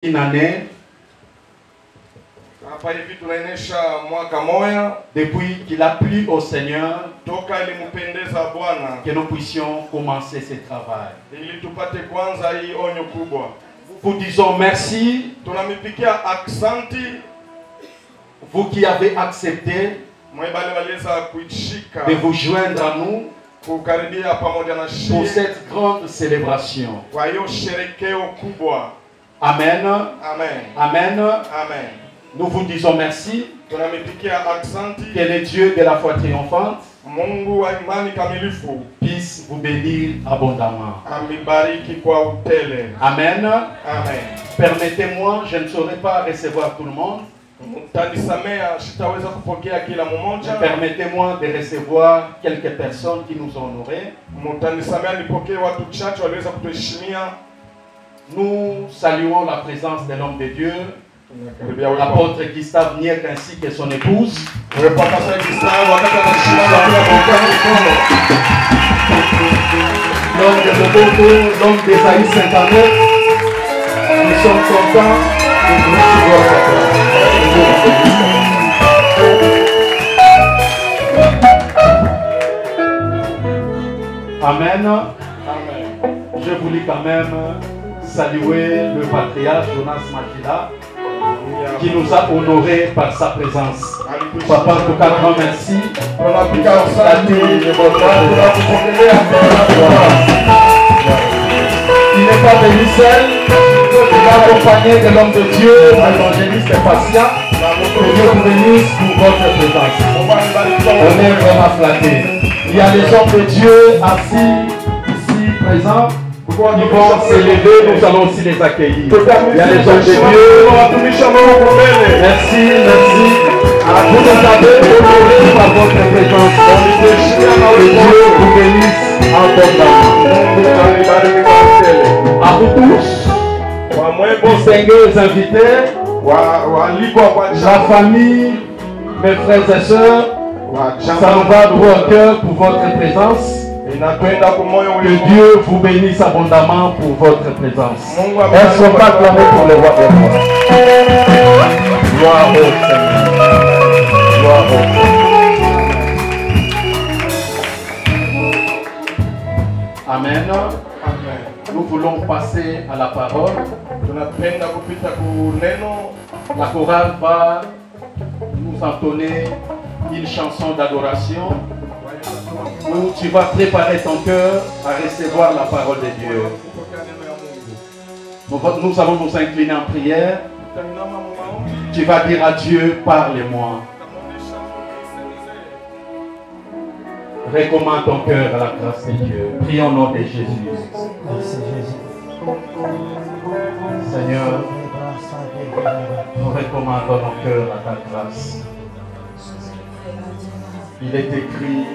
Une année, hapa hivi tunaenesha mwaka moya depuis qu'il a plu au Seigneur toka ilimpendeza Bwana que nous puissions commencer ce travail. ili tupate kwanza hii onyo kubwa. Vous disons merci, Tunamipikia aksanti vous qui avez accepté mwebale waliweza kuishika de vous joindre à nous kukaribia pamoja na pour shie cette grande célébration. kwa hiyo sherekeo kubwa. Amen. Amen. Amen. Amen. Nous vous disons merci. Tunamipikia aksanti Que le Dieu de la foi triomphante Mungu wa imani kamilifu puisse vous bénir abondamment. amibariki kwa utele. Amen. Amen. Permettez-moi, je ne saurais pas recevoir tout le monde. Mtanisamea sitaweza kupokea kila mmoja. Permettez-moi de recevoir quelques personnes qui nous ont honorés. Mtanisamea nipokee watu chache waliweza kutuheshimia. Nous saluons la présence de l'homme de Dieu, l'apôtre Gustave Niek ainsi que son épouse. L'homme de Moboto, l'homme d'Esaïe Saint-Anet. Nous sommes contents de vous recevoir. Amen. Amen. Je voulais quand même saluer le patriarche Jonas Makila qui nous a honorés par sa présence. Papa, en tout cas, grand merci. Il n'est pas venu seul, il est accompagné de l'homme de Dieu, l'évangéliste patient. Que Dieu vous bénisse pour votre présence. On est vraiment flattés. Il y a des hommes de Dieu assis ici présents. Ils vont s'élever, nous allons aussi les accueillir. Il y a les hommes de Dieu. Merci, merci. Vous nous avez honorés par votre présence. Que Dieu vous bénisse abondamment. À vous tous, distingués invités, la famille, mes frères et sœurs, ça nous va droit au cœur pour votre présence. Que Dieu vous bénisse abondamment pour votre présence. Est-ce qu'on va acclamer pour le roi des rois? Gloire au Seigneur. Gloire au Seigneur. Amen. Amen. Nous voulons passer à la parole. La chorale va nous entonner une chanson d'adoration où tu vas préparer ton cœur à recevoir la parole de Dieu. Nous allons nous incliner en prière. Tu vas dire à Dieu, parle-moi. Recommande ton cœur à la grâce de Dieu. Prions au nom de Jésus. Seigneur, nous recommandons nos cœurs à ta grâce. Il est écrit,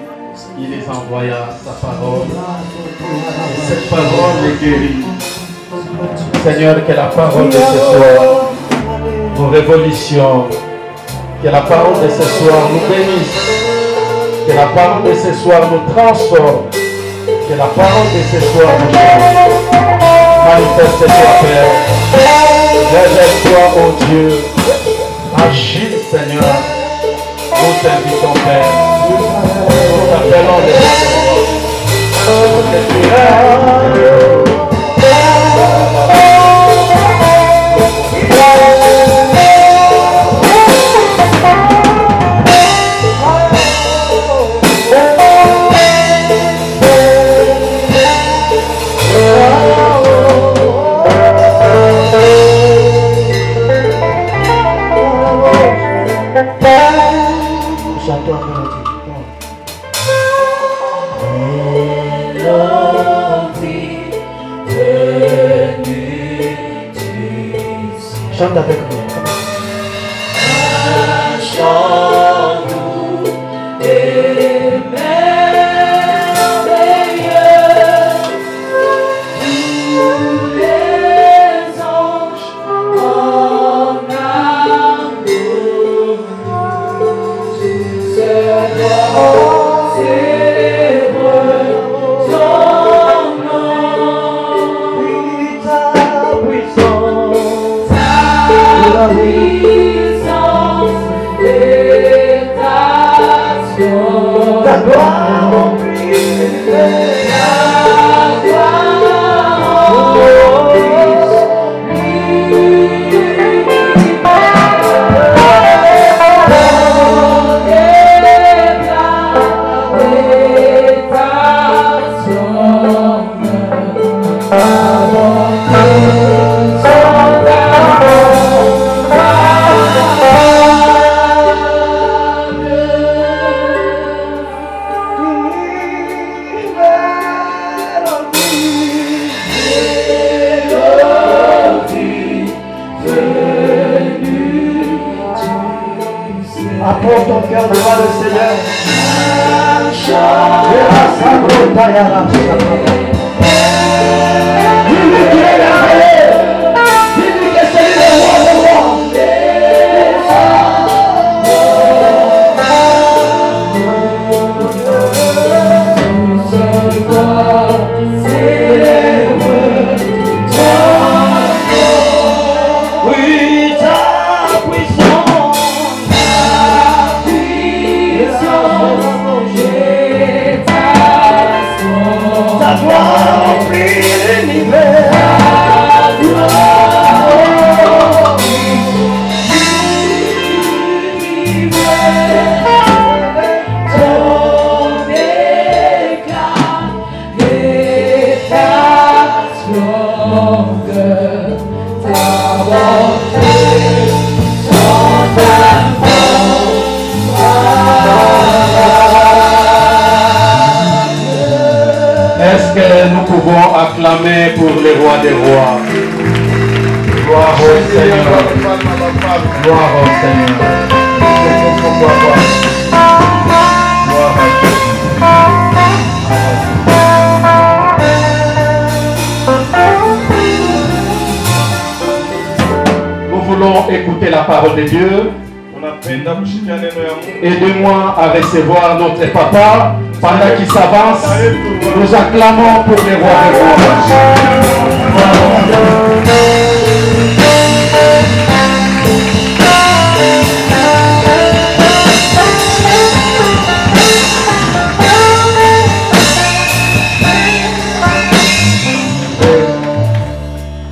il les envoya sa parole. Et cette parole est guérie. Seigneur, que la parole de ce soir nous révolutionne. Que la parole de ce soir nous bénisse. Que la parole de ce soir nous transforme. Que la parole de ce soir nous change. Manifeste-toi, Père. Révèle-toi, oh Dieu. Agis, Seigneur. Nous t'invitons, Père. Nous t'appelons les chante avec nous. Puissance Ta gloire remplit l'univers. Apporte ton cœur devant le Seigneur. Dis-lui qu'il est merveilleux. Dis-lui que c'est lui le roi des rois. Est-ce que nous pouvons acclamer pour les rois des rois? Gloire au Seigneur. Gloire au Seigneur. Gloire à Dieu. Nous voulons écouter la parole de Dieu. Aidez-moi à recevoir notre papa pendant qu'il s'avance. Nous acclamons pour les rois des rois.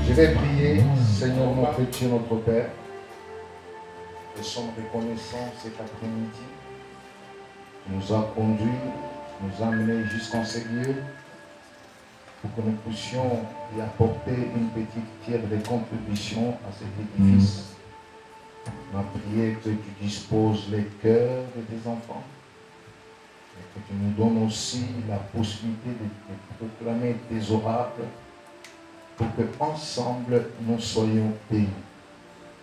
Je vais prier, Seigneur notre Dieu, notre Père. Nous sommes reconnaissants cet après-midi. Nous a conduits, nous a amenés jusqu'en ce lieu pour que nous puissions y apporter une petite pierre de contribution à cet édifice. Ma prière que tu disposes les cœurs de tes enfants et que tu nous donnes aussi la possibilité de proclamer tes oracles pour que ensemble nous soyons bénis.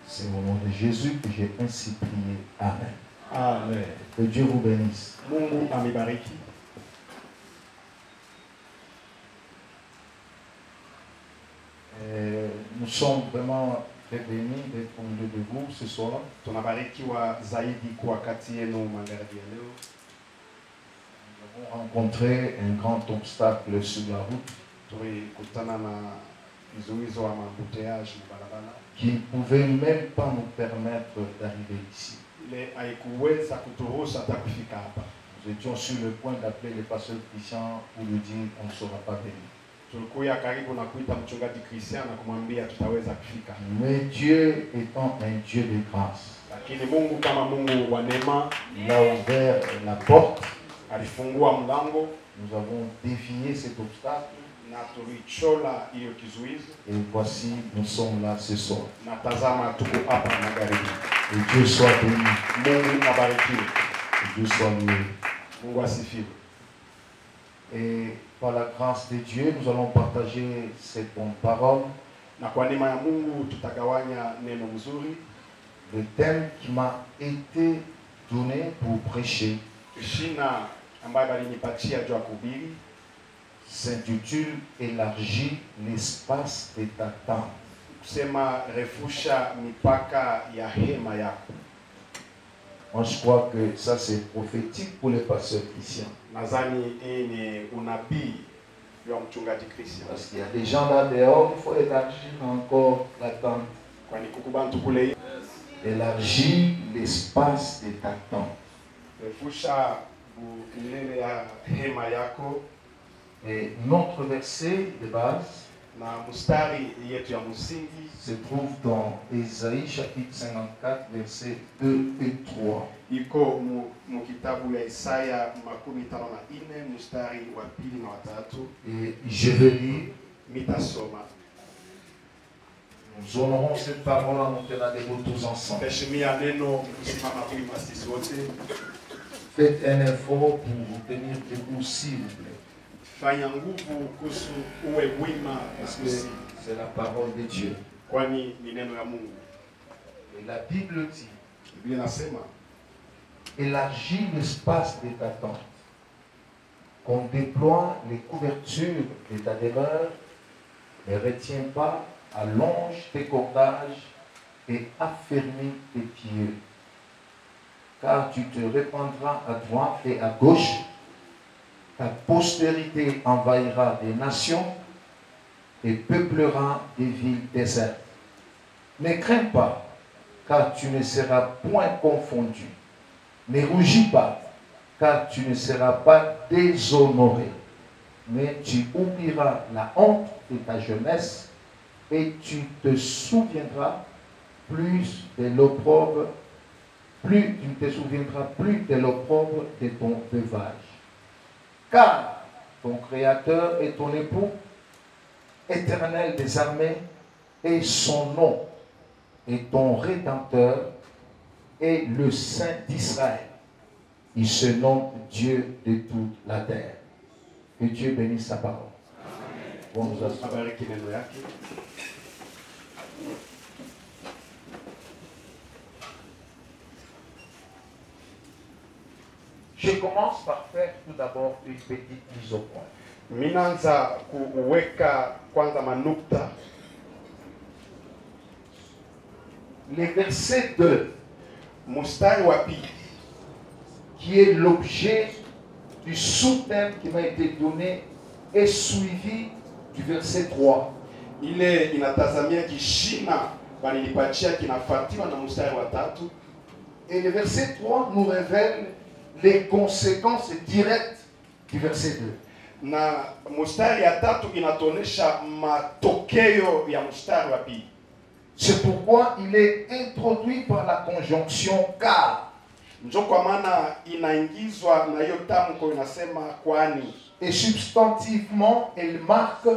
C'est au nom de Jésus que j'ai ainsi prié. Amen. Amen. Que Dieu vous bénisse. Mungu amibariki. Nous sommes vraiment très bénis d'être au milieu de vous ce soir. Tunabarikiwa zaidi kuwa kati yenu magharibi ya leo. Nous avons rencontré un grand obstacle sur la route Tulikutana na vizuizo ama embouteillage barabara qui ne pouvait même pas nous permettre d'arriver ici. ile haikuweza kuturuhusu hata kufika hapa. Nous étions sur le point d'appeler le pasteur Christian pour lui dire qu'on ne sera pas béni. Tulikuwa karibu na kuita mchungaji Christian na kumwambia tutaweza kufika. Mais Dieu étant un Dieu de grâce, Lakini Mungu kama Mungu wa neema il a ouvert la porte. alifungua mlango Nous avons défié cet obstacle na tulichola hiyo kizuizi et voici, nous sommes là ce soir. na tazama tuko hapa magharibi. Et Dieu soit béni. Mungu abarikiwe. Que Dieu soit loué. Mungu asifiwe. Et par la grâce de Dieu, nous allons partager cette bonne parole. Na kwa neema ya Mungu tutagawanya neno mzuri. Le thème qui m'a été donné pour prêcher Shina ambayo balinipatia juu ya kuhubiri s'intitule Élargis l'espace de ta tente. kusema refusha mipaka ya hema yako. Moi, je crois que ça c'est prophétique pour les pasteurs chrétiens. Nadhani hii ni unabii wa mchungaji Christian. Parce qu'il y a des gens là dehors, il faut élargir encore la tente. kwani kukubantu kule Élargis l'espace de ta tente. refusha bunene ya hema yako. Et notre verset de base Na mustari yetu ya msingi se trouve dans Ésaïe chapitre 54, versets 2 et 3. iko mu kitabu ya Isaya 54 mstari wa 2 na wa 3. Et je vais lire. Mitasoma. Nous honorons cette parole en nous tenant debout tous ensemble. Tashimia neno kusimama kwa sisi wote. Faites un effort pour vous tenir debout s'il vous plaît. Fanya nguvu kusu uwe wima Parce que c'est la parole de Dieu. kwani ni neno ya Mungu. Et la Bible dit, Biblia inasema élargis l'espace de ta tente. Qu'on déploie les couvertures de ta demeure, ne retiens pas, allonge tes cordages et affermis tes pieds. Car tu te répandras à droite et à gauche. Ta postérité envahira des nations et peuplera des villes désertes. Ne crains pas, car tu ne seras point confondu. Ne rougis pas, car tu ne seras pas déshonoré. Mais tu oublieras la honte de ta jeunesse et tu te souviendras plus de l'opprobre, tu ne te souviendras plus de l'opprobre de ton veuvage. Car ton Créateur est ton époux, Éternel des armées, et son nom est ton Rédempteur et le Saint d'Israël. Il se nomme Dieu de toute la terre. Que Dieu bénisse sa parole. Bon, nous asseoir. abariki neno yake. Je commence par faire tout d'abord une petite mise au point. Minaanza kuweka kwanza manukta. Le verset 2, Mstari wa pili qui est l'objet du sous-thème qui m'a été donné, est suivi du verset 3. ile inatazamia kishina balilipatia kinafuatiwa na mstari wa 3. Et le verset 3 nous révèle les conséquences directes du verset 2. Na mstari ya 3 inatuonesha matokeo ya mstari wa pili. C'est pourquoi il est introduit par la conjonction car. Ndio kwa maana inaingizwa na hiyo tamko inasema kwani. Et substantivement, elle marque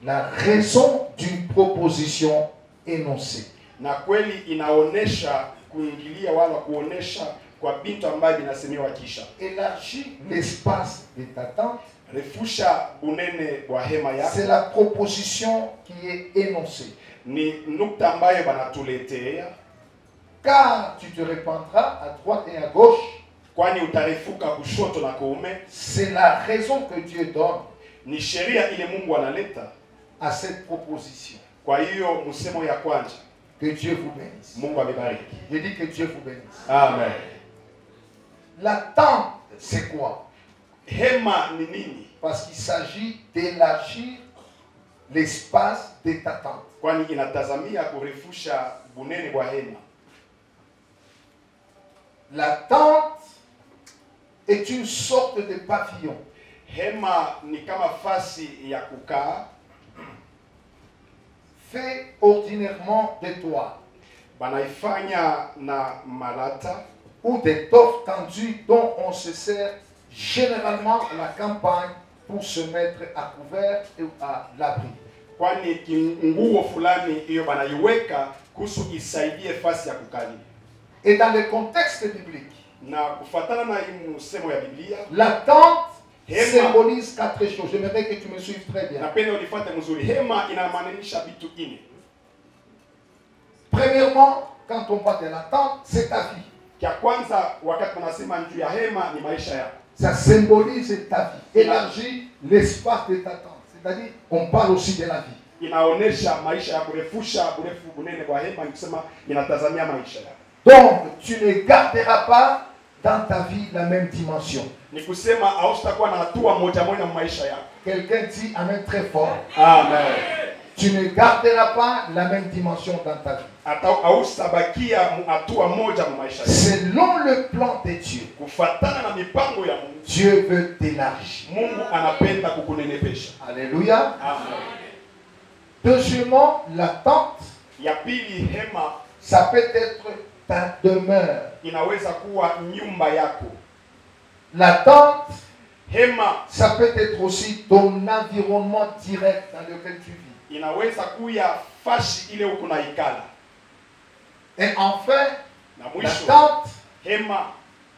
la raison d'une proposition énoncée. Na kweli inaonesha kuingilia wala kuonesha kwa bintu ambayo binasemewa kisha. Élargis l'espace de ta tente. Refusha bunene bwa hema yako. C'est la proposition qui est énoncée. Ni nukta ambayo banatuletea. Car tu te répandras à droite et à gauche. Kwani utarefuka kushoto na kuume. C'est la raison que Dieu donne Ni sheria ile Mungu analeta à cette proposition. kwa hiyo msemo ya kwanza. Que Dieu vous bénisse. Mungu amebariki. Je dis que Dieu vous bénisse. Amen. La tente, c'est quoi? Hema ni nini? Parce qu'il s'agit d'élargir l'espace de ta tente. Kwani inatazamia kurefusha bunene bwa hema. La tente est une sorte de pavillon. Hema ni kama fasi ya kukaa. Fait ordinairement de toile Banaifanya na malata ou d'étoffes tendues dont on se sert généralement à la campagne pour se mettre à couvert et à l'abri. kwani nguo fulani hiyo banaiweka kusu isaidie fasi ya kukali. Et dans le contexte biblique, Na kufatana na hii msemo ya Biblia, la tente Hema. symbolise quatre choses. J'aimerais que tu me suives très bien. napenda unifuate mzuri. Hema inamaanisha vitu ine. Premièrement, quand on parle de la tente, c'est ta vie. Kia kwanza wakati tunasema juu ya hema ni maisha yako. Ça symbolise ta vie. Élargir l'espace de ta tente. C'est-à-dire, on parle aussi de la vie. Inaonesha maisha ya kurefusha urefu bunene kwa hema, ni kusema inatazamia maisha yako. Donc, tu ne garderas pas dans ta vie la même dimension. Ni kusema hautakuwa na hatua moja moja maisha yako. Quelqu'un dit Amen très fort. Amen. Tu tu ne garderas pas la même dimension dans ta vie. Hausabakia hatua moja mu maisha yako. Selon le plan de Dieu, Kufuatana na mipango ya Mungu, Dieu veut t'élargir. Mungu anapenda kukunenepesha. Alléluia. Amen. Deuxièmement, l'attente, Ya pili, hema ça peut être ta demeure. inaweza kuwa nyumba yako. L'attente, Hema ça peut être aussi ton environnement direct dans lequel tu vis. inaweza kuya fashi ile uko na ikala. Et enfin, Na mwisho, l'attente, hema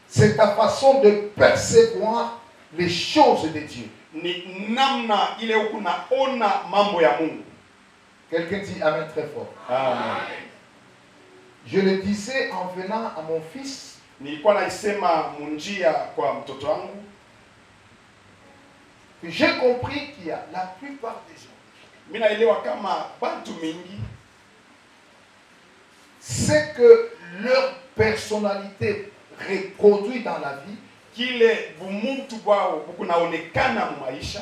c'est ta façon de percevoir les choses de Dieu. ni namna ile uko naona mambo ya Mungu. Quelqu'un dit Amen très fort. Amen. Je le disais en venant à mon fils, Nilikuwa naisema munjia kwa mtoto wangu, que j'ai compris qu'il y a la plupart des gens, mimi naelewa kama bantu mingi c'est que leur personnalité reproduit dans la vie, kile bumuntu bwao bukunaonekana mu maisha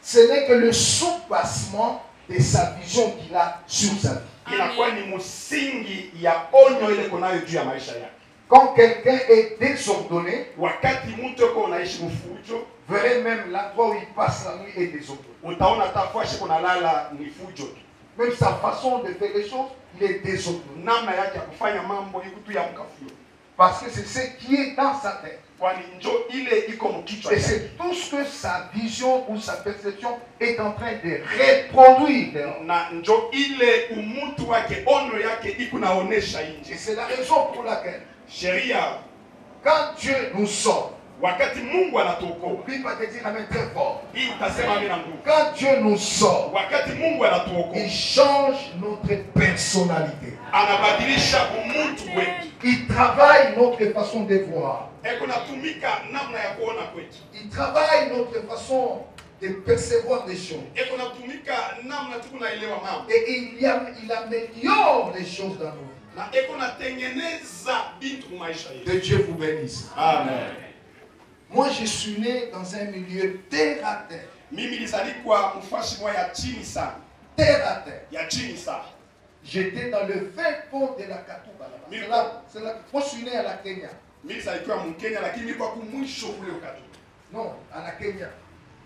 ce n'est que le soubassement de sa vision qu'il a sur sa vie. inakuwa ni msingi ya onyo ile kunayo juu ya maisha yake. Quand quelqu'un est désordonné, Wakati mtu yuko unaishi mfujo, verrez même l'endroit où il passe la nuit est désordonné. utaona tafashi kuna lala ni fujo tu. Même sa façon de faire les choses, il est désordonné. Namna yake ya kufanya mambo iko tu ya mkafuyo. Parce que c'est ce qui est dans sa tête. Kwani njo ile iko mkichwa Et yake. c'est tout ce que sa vision ou sa perception est en train de reproduire. Na njo ile umutu wake ono yake iko naonesha Et nje. c'est la raison pour laquelle, Sheria quand Dieu nous sauve, wakati Mungu anatuokoa, oublie pas de dire amen très fort. hii utasema mimi na nguvu. Quand Dieu nous sauve, Wakati Mungu anatuokoa, il change notre personnalité. anabadilisha umutu wetu. Il travaille notre façon de voir. Eko natumika namna ya kuona kwetu. Il travaille notre façon de percevoir les choses. Eko natumika namna tukunaelewa mambo. Et il améliore les choses dans nos vies. Na eko natengeneza bintu maisha yetu. Que Dieu vous bénisse. Amen. Moi, je suis né dans un milieu terre à terre. Mimi nilizaliwa mfashi moja ya chini sana. Terre à terre. Ya chini sana. J'étais dans le fin fond de la Katuba. Moi, je suis né à la Kenya. Mimi nilizaliwa Mkenya lakini nilikuwa kumwisho kule ukatu. Non, à la Kenya.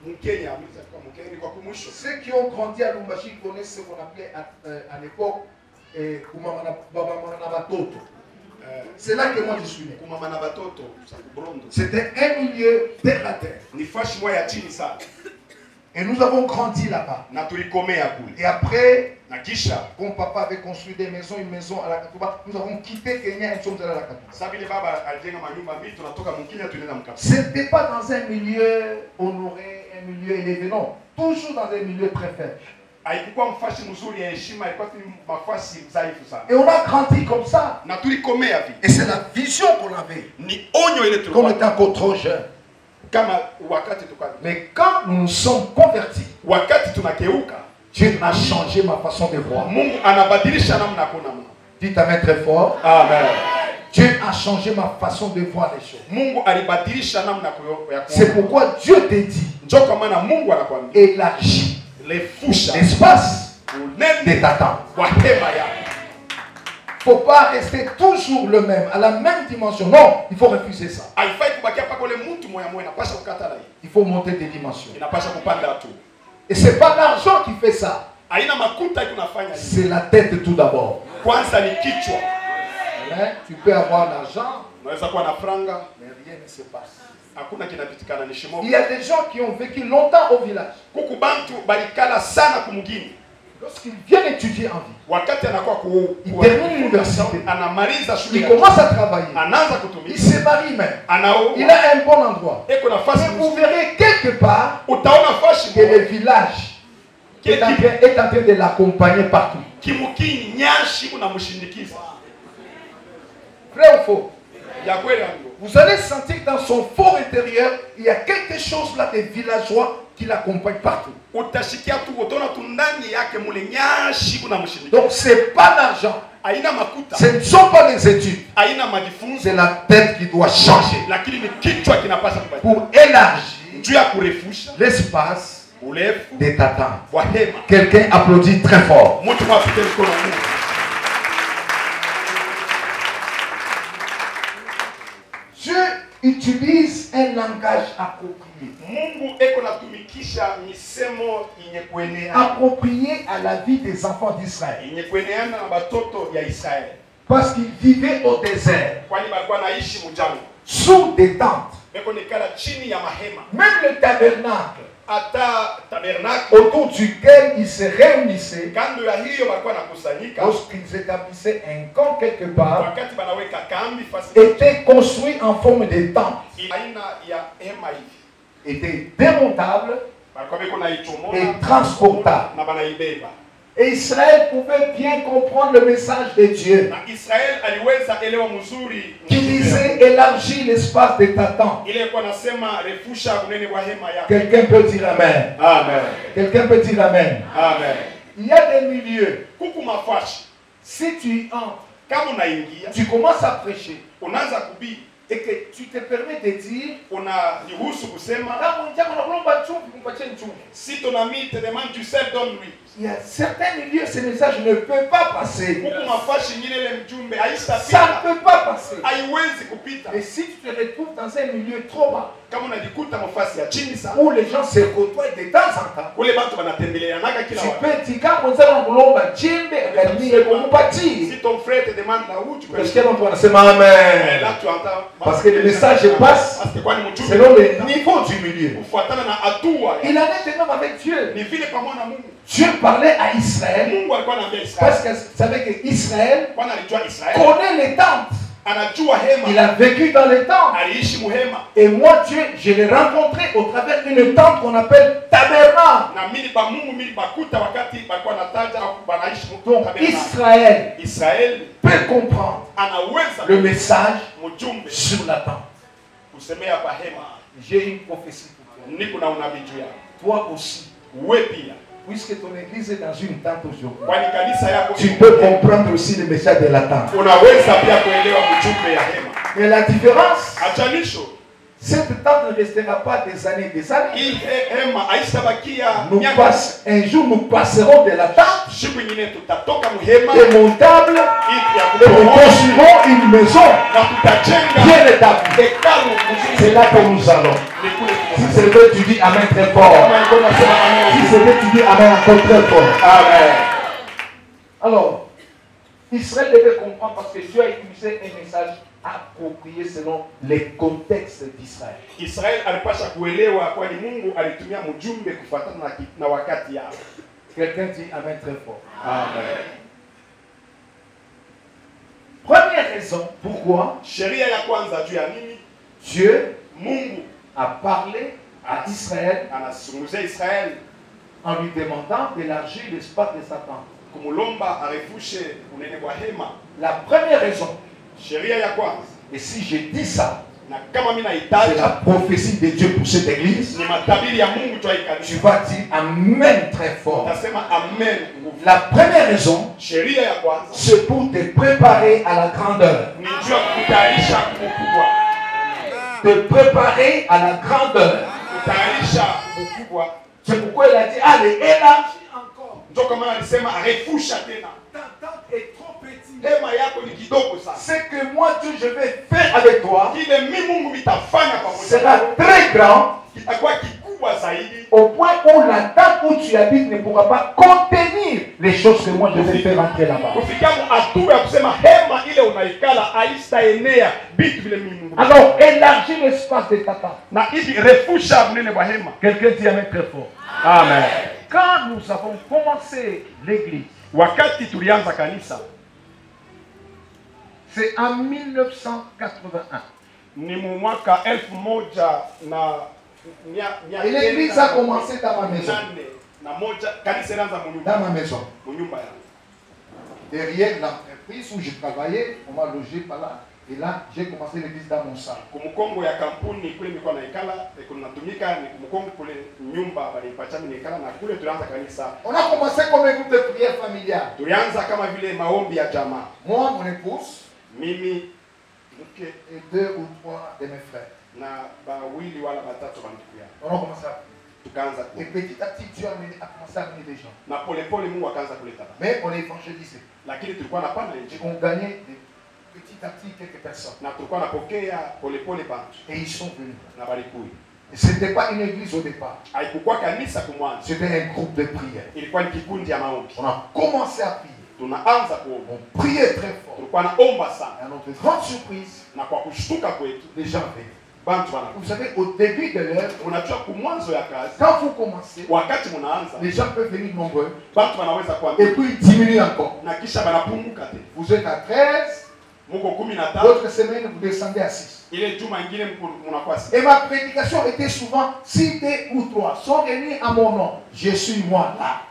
Mkenya, mimi nilizaliwa Mkenya nilikuwa kumwisho. Ceux qui ont grandi à Lumbashi connaissent ce qu'on appelait à l'époque Baba Matoto. C'est là que moi je suis né. Kumama na batoto sa kubrondo. C'était un milieu terre à terre. Ni fashi moja ya chini sana. Et nous avons grandi là-bas. Na tulikomea kule. Et après, Na kisha quand papa avait construit des maisons, une maison à la Katuba, nous avons quitté Kenya et nous sommes allés à la Katuba. sasa vile baba alijenga manyumba mbili tunatoka Mkenya tunaenda Mkapa. Ce n'était pas dans un milieu honoré, un milieu élevé, non. Toujours dans un milieu très faible. Haikuwa mfashi mzuri ya heshima, ilikuwa tu mafasi dhaifu sana. Et on a grandi comme ça. Na tulikomea vile. Et c'est la vision qu'on avait. Ni onyo ile Quand on tulikuwa. était encore trop jeune. Kama wakati tukani. Mais quand nous nous sommes convertis, Wakati tunakeuka, Dieu a changé ma façon de voir. Mungu anabadilisha namna ya kuona mambo. Dites amen très fort. Amen. Dieu a changé ma façon de voir les choses. Mungu alibadilisha namna ya kuona. C'est pourquoi Dieu te dit, Njoo kwa maana Mungu anakuambia élargis lefusha l'espace unene de ta tente. wa hema yako. Il ne faut pas rester toujours le même, à la même dimension. Non, il faut refuser ça. Haifai kubakia paka ule mtu moya moya, inapasha kukata na hii. Il faut monter des dimensions. Inapasha kupanda tu. Et ce n'est pas l'argent qui fait ça. Haina makuta tunafanya hivi. C'est la tête tout d'abord. Kwanza ni kichwa. Hein? Tu peux avoir l'argent, Unaweza kuwa na franga, mais rien ne se passe. hakuna kinapitikana, ni shimo. Il y a des gens qui ont vécu longtemps au village. Kuku bantu balikala sana kumugini. Lorsqu'ils viennent étudier en vie, Wakati anakuwa ils terminent l'université, anamaliza shule ils yake. commencent à travailler, Anaanza ils kutumika. se marient même. Anaoa. Il a un bon endroit. Eko nafasi Mais vous mzuri. verrez quelque part Utaona fashi que le village est en train de l'accompagner partout. kimukini nyashi unamshindikiza. Vrai ou faux? Ya kweli yangu. Vous allez sentir dans son fort intérieur, il y a quelque chose là des villageois qui l'accompagnent partout. Utashikia tu utaona tu ndani yake mule nyashi unamshindikiza. Donc ce n'est pas l'argent, Haina makuta. ce ne sont pas les études, Haina majifunzo. c'est la tête qui doit changer Lakini ni kichwa kinapaswa kubadilika. pour élargir Juu ya kurefusha l'espace de Tatan. wa hema. Quelqu'un applaudit très fort. Mtu apige mkono Mungu. Dieu utilise un langage approprié. Mungu eko natumikisha misemo yenye kuenea. Approprié à la vie des enfants d'Israël. Yenye kueneana na batoto ya Israeli. Parce qu'ils vivaient au désert, Kwani balikuwa naishi mjangwa. sous des tentes. Beko nikala chini ya mahema. Même le tabernacle Hata tabernacle autour duquel ils se réunissaient, kando ya hiyo balikuwa nakusanyika. lorsqu'ils établissaient un camp quelque part, Wakati banaweka kambi fasi était construit en forme de tente, aina ya hema hivi. était démontable Balikuwa beko na ichomoa et transportable. na banaibeba. Et Israël pouvait bien comprendre le message de Dieu Na Israel aliweza elewa mzuri qui disait élargir l'espace de ta tente. ile kwa nasema refusha unene wa hema yako. Quelqu'un peut dire Amen. Amen. Quelqu'un peut dire Amen. Amen. Il y a des milieux. Kuku mafashi Si tu y entres, kama unaingia tu commences à prêcher unaanza kubii et que tu te permets de dire unajihusu kusema si ton ami te demande tu sais donne-lui. il y a certains milieux, ce message ne peut pas passer. Kuku mafashi nyingine ile mjumbe haista Ça pita. ne peut pas passer. Haiwezi kupita. Et si tu te retrouves dans un milieu trop bas, Kama unajikuta mafasi ya chini sana où les gens se côtoient de temps en temps, kule watu wanatembeleanaga kila tu wakati. peux dire quand on a kulomba chimbe akadimie kumupatie. Si ton frère te demande la route, tu peux Parce que l'on doit se dire Et Amen. là tu entends Parce que le message passe parce que kwani mjumbe selon le niveau du milieu. kufuatana na hatua. Il en est de même avec Dieu. Ni vile pamoja na Mungu. Dieu parlait à Israël Mungu alikuwa anaambia Israeli. parce qu'il savait que Israël Bwana alijua Israeli. connaît les tentes. Anajua Il hema. a vécu dans les tentes. Aliishi muhema. Et moi, Dieu, je l'ai rencontré au travers d'une tente qu'on appelle tabernacle. Na mili ba Mungu mili bakuta wakati balikuwa nataja au banaishi Donc, tabernacle. Israël Israeli peut comprendre anaweza le message mjumbe sur la tente. kusemea pa hema. J'ai une prophétie pour toi. Niko na unabii juu yako. Toi aussi, Wewe pia. puisque ton église est dans une tente aujourd'hui, Kwani kanisa yako tu peux comprendre aussi le message de la tente. unaweza pia kuelewa mjumbe ya hema. Mais la différence, Achanisho cette tente ne restera pas des années, des années. hii hema haitabakia Un jour, nous passerons de la tente siku nyingine tutatoka muhema démontable ili ya et nous kubomoa construirons une maison na tutajenga bien établie. hekalu mzuri. C'est là que nous allons. Ni kule Si c'est vrai, tu dis Amen très fort. kama iko nasema Si amen. c'est vrai, tu dis Amen encore très fort. Amen. Alors, Israël devait comprendre parce que Dieu a utilisé un message approprié selon les contextes d'Israël. Israel alipasha kuelewa kwani Mungu alitumia mjumbe kufuatana na wakati yao. Quelqu'un dit Amen très fort. Amen. Première raison pourquoi Sheria ya kwanza juu ya nini? Dieu Mungu a parlé à Israël anazungumzia Israeli en lui demandant d'élargir l'espace de Satan. kumulomba arefushe unene wa hema. La première raison, Sheria ya kwanza, et si je dis ça, na kama mimi c'est nahitaji la prophétie de Dieu pour cette église, ni matabiri ya Mungu tu tu aikanisa. vas dire Amen très fort. Nasema amen. La première raison, Sheria ya kwanza c'est pour te préparer à la grandeur. ni juu ya kutayarisha ukubwa. Te préparer à la grandeur. Kutayarisha ukubwa. C'est pourquoi il a dit, allez, élargis encore. Ndio kama alisema arefusha tena. Ta tente est trop petite. Hema yako ni kidogo sana. Ce que moi, Dieu, je vais faire avec toi, Kile mimi Mungu mitafanya pamoja sera nawe très grand, kitakuwa kikubwa zaidi. au point où la tente où tu habites ne pourra pas contenir les choses que moi, je vais faire entrer là-bas. Kufikia hatua ya kusema hema ile unaikala haistaenea vitu vile mimi Mungu. Alors, élargis l'espace de ta tente. Na hivi refusha mnene wa hema. Quelqu'un dit Amen très fort. Amen. Quand nous avons commencé l'église, Wakati tulianza kanisa c'est en 1981. ni mu mwaka 1000 Et l'église a commencé dans ma maison. na moja kanisa ilianza Dans ma maison. mu nyumba yangu. Derrière l'entreprise où je travaillais, on m'a logé par là. Et là, j'ai commencé l'église dans mon salon. Kumukongo ya kampuni kule nilikuwa naikala kunatumika ni kumukongo kule nyumba balipacha mimi naikala na kule tulianza kanisa. On a commencé comme un groupe de prière familiale. Tulianza kama vile maombi ya jamaa. Moi, mon épouse, Mimi mke et 2 ou 3 de mes frères. na bawili wala batatu bandugu yangu. On a commencé à prier. tukaanza Et petit à petit, Dieu a commencé à amener des gens. na polepole Mungu akaanza kuleta. Mais on évangélisait. Lakini tulikuwa napana Et injili on gagnait petit à petit quelques personnes. na tulikuwa napokea polepole bantu Et ils sont venus. na balikuya. Et ce n'était pas une église au départ. Haikukuwa kanisa kumwanzo, C'était un groupe de prière. ilikuwa ni kikundi ya maombi. On a commencé à prier. Tunaanza kuomba, On priait très fort. tulikuwa naomba sana, Et à notre grande surprise, na kwa kushtuka kwetu les gens venaient. bantu bana. Vous savez, au début de l'œuvre, Unajua kumwanzo ya kazi, quand vous commencez, wakati munaanza les gens peuvent venir nombreux bantu banaweza et kuambia puis diminuer encore. na kisha banapunguka tena. Vous êtes à 13, Muko 15, l'autre semaine vous descendez à 6. ile juma ingine munakuwa 6. Et ma prédication était souvent, si 2 ou 3 sont réunis à mon nom, je suis moi là.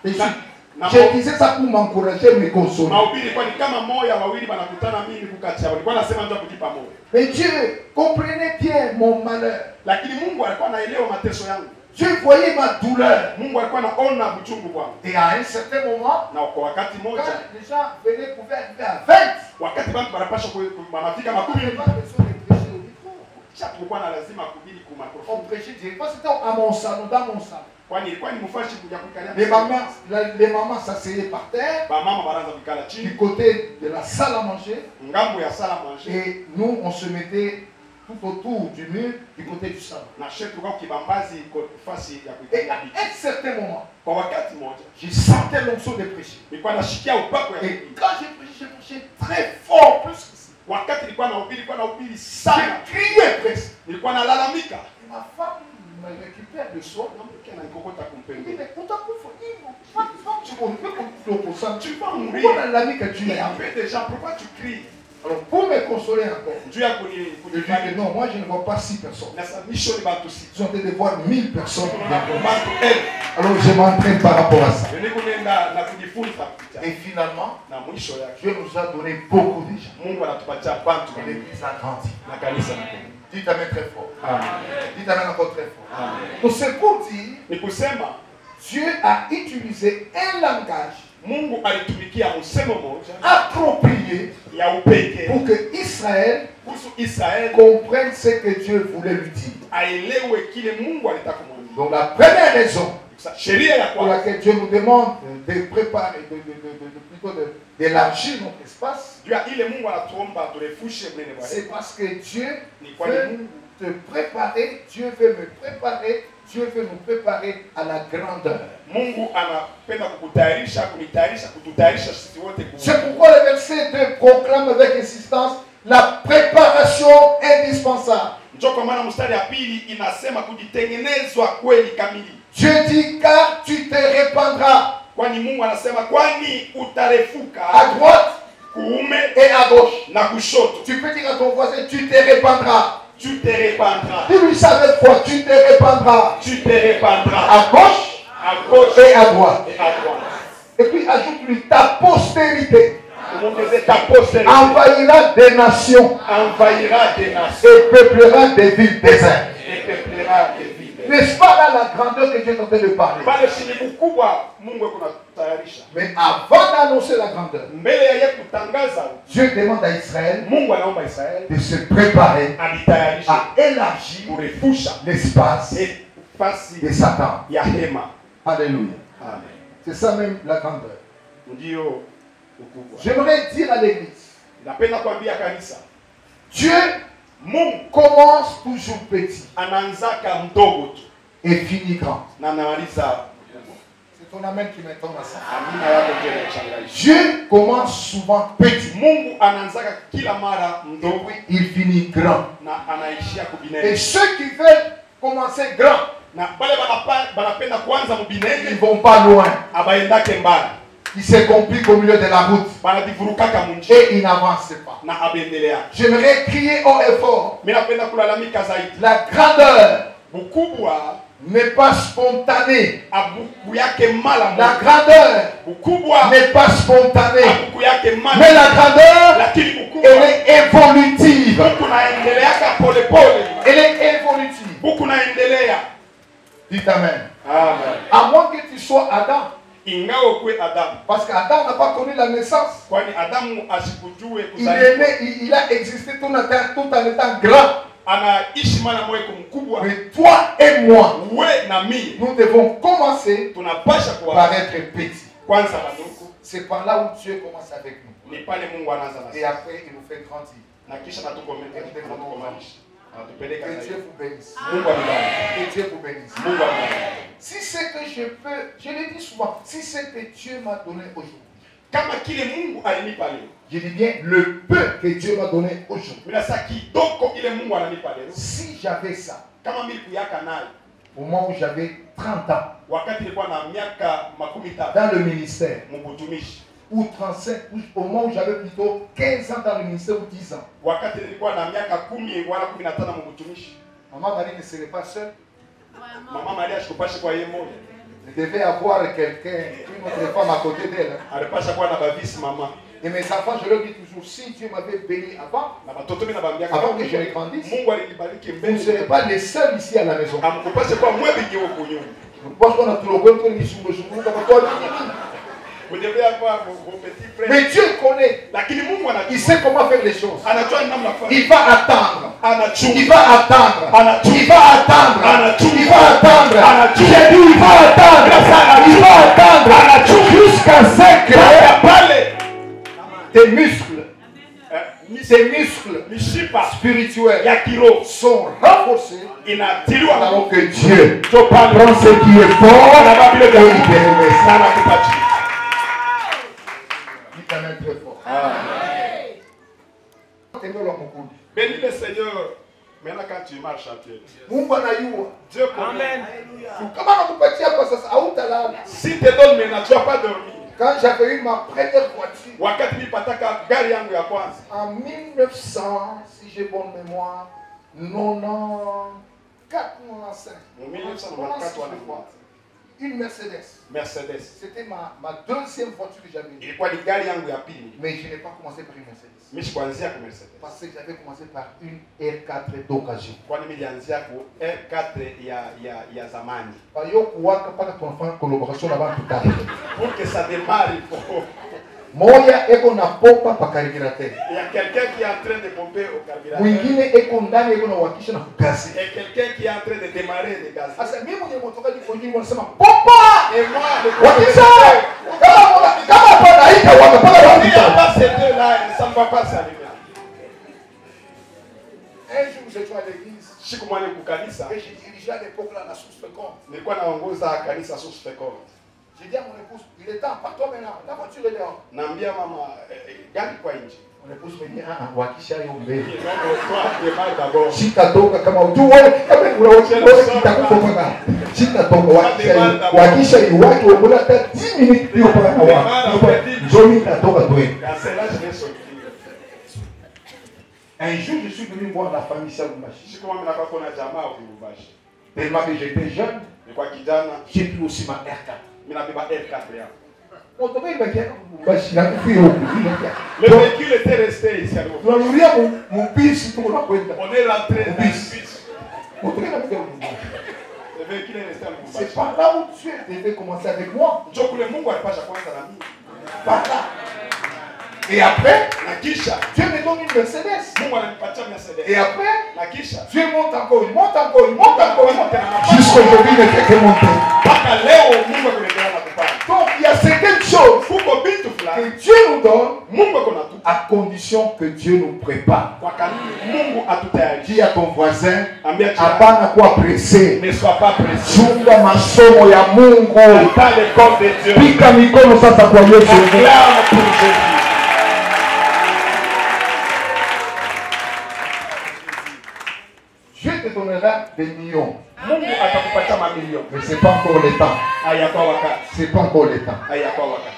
Je disais ça pour m'encourager, me consoler. Mahubiri kwa ni kama moya wawili banakutana mimi kukati hapo. Nilikuwa nasema ndio kujipa moyo. Mais Dieu comprenait bien mon malheur. Lakini Mungu alikuwa anaelewa mateso yangu. Dieu voyait ma douleur. Mungu alikuwa anaona uchungu wangu. Et à un certain moment, Na kwa wakati quand moja, les gens venaient pouvaient arriver à 20, wakati bantu banapasha banafika on n'avait makumi, pas besoin de prêcher au micro. kisha tulikuwa na lazima kuhubiri kwa On mikrofoni. prêchait directement, c'était à mon salon, dans mon salon. Kwani ilikuwa ni mfashi kuja kukalia. Les mamans s'asseyaient par terre, Ba mama banaanza kukala du chini, côté de la salle à manger, ngambo ya sala manger. et nous, on se mettait tout autour du mur, du côté du salon. Na shetu tulikuwa kibambazi kwa fasi ya Et kuikalia à bichi. un certain moment, Kwa wakati moja, je sentais l'onction de prêcher. nilikuwa nashikia upako ya Et kuhubiri. quand j'ai prêché très fort, plus que ça, Wakati nilikuwa nahubiri sana, j'ai crié presque. nilikuwa nalalamika. Et ma femme me récupère le soir. Na mke ananikokota Elle me dit, kumpenda. mais on t'a confondu, tu comprends, Tu vas mourir. pourquoi l'ami que tu Il y es? a peu de gens, pourquoi tu cries? Alors, pour me consoler encore, Dieu a connu je dis que non, moi je ne vois pas 6 personnes. Nasa mission de batusi. Ils ont été de voir 1000 personnes. Bantu elfu. Alors, je m'entraîne par rapport à ça. Ndio kunenda na kujifunza kupitia. Et finalement, Na mwisho yake Dieu nous a donné beaucoup de gens. Mungu anatupatia bantu Et wengi l'église a grandi. na kanisa lake. Dites Amen très fort. Amen. Dites Amen encore très fort. Amen. Donc, c'est pour dire, Ni kusema Dieu a utilisé un langage Mungu alitumikia msemo moja approprié ya upekee pour que Israël kuhusu Israeli comprenne ce que Dieu voulait lui dire. aelewe kile Mungu alitaka kumwambia. Donc, la première raison Sasa sheria ya pour kwanza laquelle Dieu nous demande de préparer, plutôt d'élargir notre espace, juu ya ile Mungu anatuomba turefushe mnene bwana. c'est parce que Dieu Ni kwa nini veut Mungu te préparer, Dieu veut me préparer, Dieu veut nous préparer à la grandeur. Mungu anapenda kukutayarisha, kunitayarisha, kututayarisha sisi wote C'est pourquoi le verset 2 proclame avec insistance la préparation indispensable. Ndio kwa maana mstari ya pili inasema kujitengenezwa kweli kamili. Dieu dit car tu te répandras Kwani Mungu anasema kwani utarefuka à droite kuume et à gauche. na kushoto. Tu peux dire à ton voisin, tu te répandras. Tu te répandras. Dis-lui ça avec foi, tu te répandras Tu te répandras à gauche à gauche et à droite. et à droite. Et puis ajoute-lui ta postérité Tout le monde disait ta postérité envahira des nations envahira des nations et peuplera des villes désertes. et peuplera des villes. N'est-ce pas là la grandeur que Dieu est en train de parler? Pale chini mkubwa Mungu kunatayarisha. Mais avant d'annoncer la grandeur, Mbele ya yeye kutangaza, Dieu demande à Israël Mungu anaomba Israeli de se préparer alitayarisha à élargir kurefusha l'espace nafasi de Satan. ya hema. Alléluia. Amen. C'est ça même la grandeur. Ndio ukubwa. J'aimerais dire à l'église, Napenda kuambia kanisa, Dieu Mungu commence toujours petit anaanzaka mdogo tu et finit grand. na anamaliza. C'est ton amen qui m'étonne à ça. Amina yako ndio inachangaisha. Dieu commence souvent petit Mungu anaanzaka kila mara et mdogo puis il finit grand. na anaishia Et kubinene. ceux qui veulent commencer grand, Na bale banapenda kuanza ils mubinene ne vont pas loin. abaendake mbali. Ils se compliquent au milieu de la route Banadivurukaka munji et ils n'avancent pas. na abendelea. J'aimerais crier haut et fort. Mimi napenda kulalamika zaidi. La grandeur Bukubwa n'est pas spontanée. abuku yake mala La moja. grandeur Bukubwa n'est pas spontanée. abuku yake mala. Mais la grandeur, Lakini elle bukubwa est évolutive. buku naendeleaka pole pole. Elle est évolutive. Buku naendelea. Dites Amen. Amen. À moins que tu sois Adam. Ingawa kwe Adamu. Parce qu'Adam n'a pas connu la naissance. Kwani Adamu asikujue Il est né, kuzaliwa. il a existé tout en étant grand. Mais toi et moi, nous devons commencer par être petits. C'est par là où Dieu commence avec nous. Et après, il nous fait grandir. Que Dieu vous bénisse. Que Dieu vous bénisse. Si c'est que je peux, je le dis souvent, si c'est que Dieu m'a donné aujourd'hui, je dis bien le peu que Dieu m'a donné aujourd'hui. Si j'avais ça, au moment où j'avais 30 ans, dans le ministère, ou 35, au moment où j'avais plutôt 15 ans dans le ministère ou 10 ans, maman Marie ne serait pas seule. Elle devait avoir quelqu'un, une autre femme à côté d'elle. Et mes enfants, je leur dis toujours, si Dieu m'avait béni avant que je ne grandisse, vous ne serez pas les seuls ici à la maison. Parce qu'on a tout le monde qui est vous devez avoir vos petits frères. Mais Dieu connaît. Il sait comment faire les choses. Il va attendre. Il va attendre. Il va attendre. Il va attendre. J'ai dit il va attendre. Il va attendre jusqu'à ce que tes muscles spirituels sont renforcés. Alors que Dieu prend ce qui est fort et il très fort. Bénis le Seigneur. Maintenant quand tu marches à pied. Dieu connaît. Si tu te donnes maintenant, tu ne vas pas dormir. Quand j'avais eu ma première voiture, en 1900, si j'ai bonne mémoire, 1994, une Mercedes. C'était ma deuxième voiture que j'avais. Mais je n'ai pas commencé par une Mercedes. Parce que j'avais commencé par une R4 d'occasion. Pour que ça démarre, il faut. Moya eko na pompa pa carbureteur. Il y a quelqu'un qui est en train de pomper au carburant. Mwingine eko ndani eko na wakisha na kugazi. Et quelqu'un qui est en train de démarrer le gaz. Asa mimi mwenye motoka ni kwa nini wanasema pompa? Et moi wakisha kama pana hika wakapaka il n'y a pas ces deux là, ça ne va pas s'arriver. Un jour j'étais à l'église. Siku mwana kukanisa. Et j'ai dirigé à l'époque là la source féconde. Nilikuwa naongoza kanisa source féconde. J'ai dit à mon épouse, il est temps, pas toi maintenant, la voiture est dehors. Naambia mama, gari kwa nje. Mon épouse me dit, wakisha hiyo mbele. Non, toi, démarre d'abord. Sitatoka kama ujue, kama unaochea kitakufa mpaka. Sitatoka wakisha hiyo watu wabula hata 10 minutes hiyo paka na wao. Njoo nitatoka twende. Un jour, je suis venu voir la famille Salumachi. Tellement que j'étais jeune, j'ai pris aussi ma R4. Le véhicule était resté ici. On est rentré dans le bus. Le véhicule est resté à Lubumbashi. C'est par là où Dieu devait commencer avec moi. Par là. Et après, Dieu me donne une Mercedes. Et après, Dieu monte encore, il monte encore, il monte encore. Jusqu'aujourd'hui, il ne fait que monter. Donc, il y a certaines choses que Dieu nous donne à condition que Dieu nous prépare. Dis à ton voisin, hapana kuwa pressé. Ne sois pas pressé. Chunga masomo ya Mungu. Dans l'école de Dieu. Pika mikono sasa kwa Yesu. Acclame pour Jésus. Dieu te donnera des millions. Mungu atakupatia mamilioni. Mais ce n'est pas encore le temps. Hayakuwa wakati. Ce n'est pas encore le temps. Hayakuwa wakati.